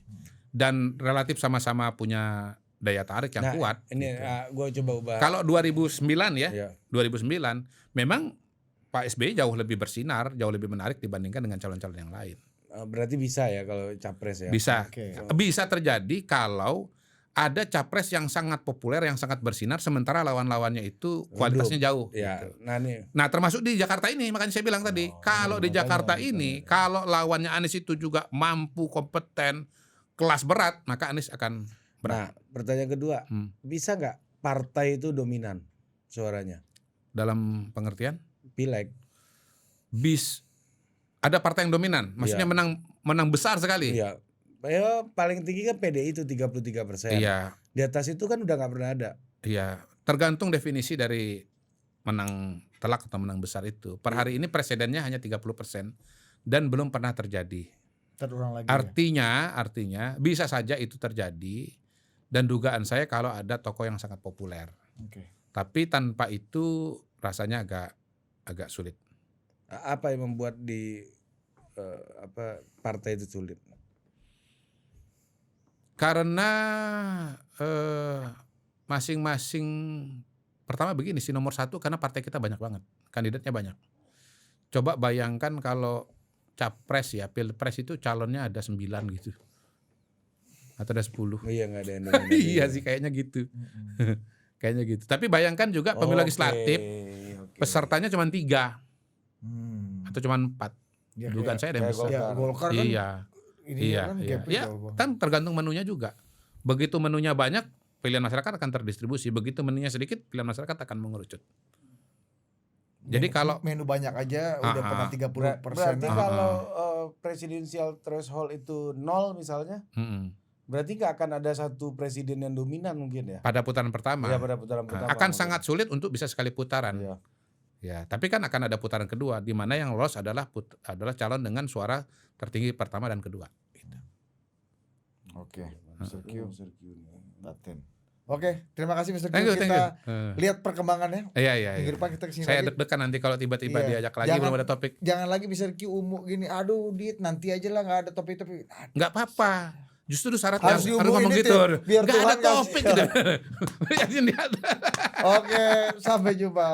Dan relatif sama-sama punya daya tarik yang kuat. Ini gue coba ubah. Kalau 2009 ya, 2009 memang Pak SBY jauh lebih bersinar, jauh lebih menarik dibandingkan dengan calon-calon yang lain. Berarti bisa ya kalau capres ya? Bisa. Oke. Bisa terjadi kalau ada capres yang sangat populer, yang sangat bersinar, sementara lawan-lawannya itu kualitasnya jauh. Ya, Gitu. nih. Nah termasuk di Jakarta ini, makanya saya bilang tadi, kalau di Jakarta ini, kalau lawannya Anies itu juga mampu, kompeten, kelas berat, maka Anies akan berat. Nah, pertanyaan kedua, bisa nggak partai itu dominan suaranya? Dalam pengertian? Pileg. Ada partai yang dominan, maksudnya menang besar sekali. Iya. Ya, paling tinggi kan PDI itu 33%. Iya. Di atas itu kan udah nggak pernah ada. Iya, tergantung definisi dari menang telak atau menang besar itu. Per hari ini presidennya hanya 30% dan belum pernah terjadi. Terulang lagi. Artinya bisa saja itu terjadi, dan dugaan saya kalau ada tokoh yang sangat populer. Oke. Tapi tanpa itu rasanya agak sulit. Apa yang membuat partai itu sulit? Karena masing-masing, pertama begini sih, nomor satu karena partai kita banyak banget, kandidatnya banyak. Coba bayangkan kalau capres ya, pilpres itu calonnya ada 9 gitu. Atau ada 10. Iya, nggak ada yang Iya sih kayaknya gitu. Kayaknya gitu. Tapi bayangkan juga pemilu legislatif, pesertanya cuma 3 atau cuma 4. Ya, Dugaan saya ada yang besar. Golkar kan Iya. Kan tergantung menunya juga. Begitu menunya banyak, pilihan masyarakat akan terdistribusi. Begitu menunya sedikit, pilihan masyarakat akan mengerucut. Jadi kalau menu banyak aja udah pernah 30%. Berarti kalau presidensial threshold itu 0 misalnya, berarti nggak akan ada satu presiden yang dominan mungkin ya? pada putaran pertama, Pada putaran pertama akan sangat sulit untuk bisa sekali putaran. Iya. Ya, tapi kan akan ada putaran kedua, di mana yang lolos adalah calon dengan suara tertinggi pertama dan kedua. Gitu. Oke, Mr. Q. Latin. Oke, terima kasih Mr. Q. Thank you. Kita lihat perkembangannya. Iya. Minggu depan kita kesini Saya lagi. deg-degan nanti kalau tiba-tiba diajak lagi belum ada topik. Jangan lagi Mr. Q gini, aduh Dit nanti aja lah nggak ada topik-topik. Nggak apa-apa. Justru syarat Harus harus ngomong diumumin gitu. itu, biar Nggak ada Tuhan kasih. topik gitu. Oke, sampai jumpa.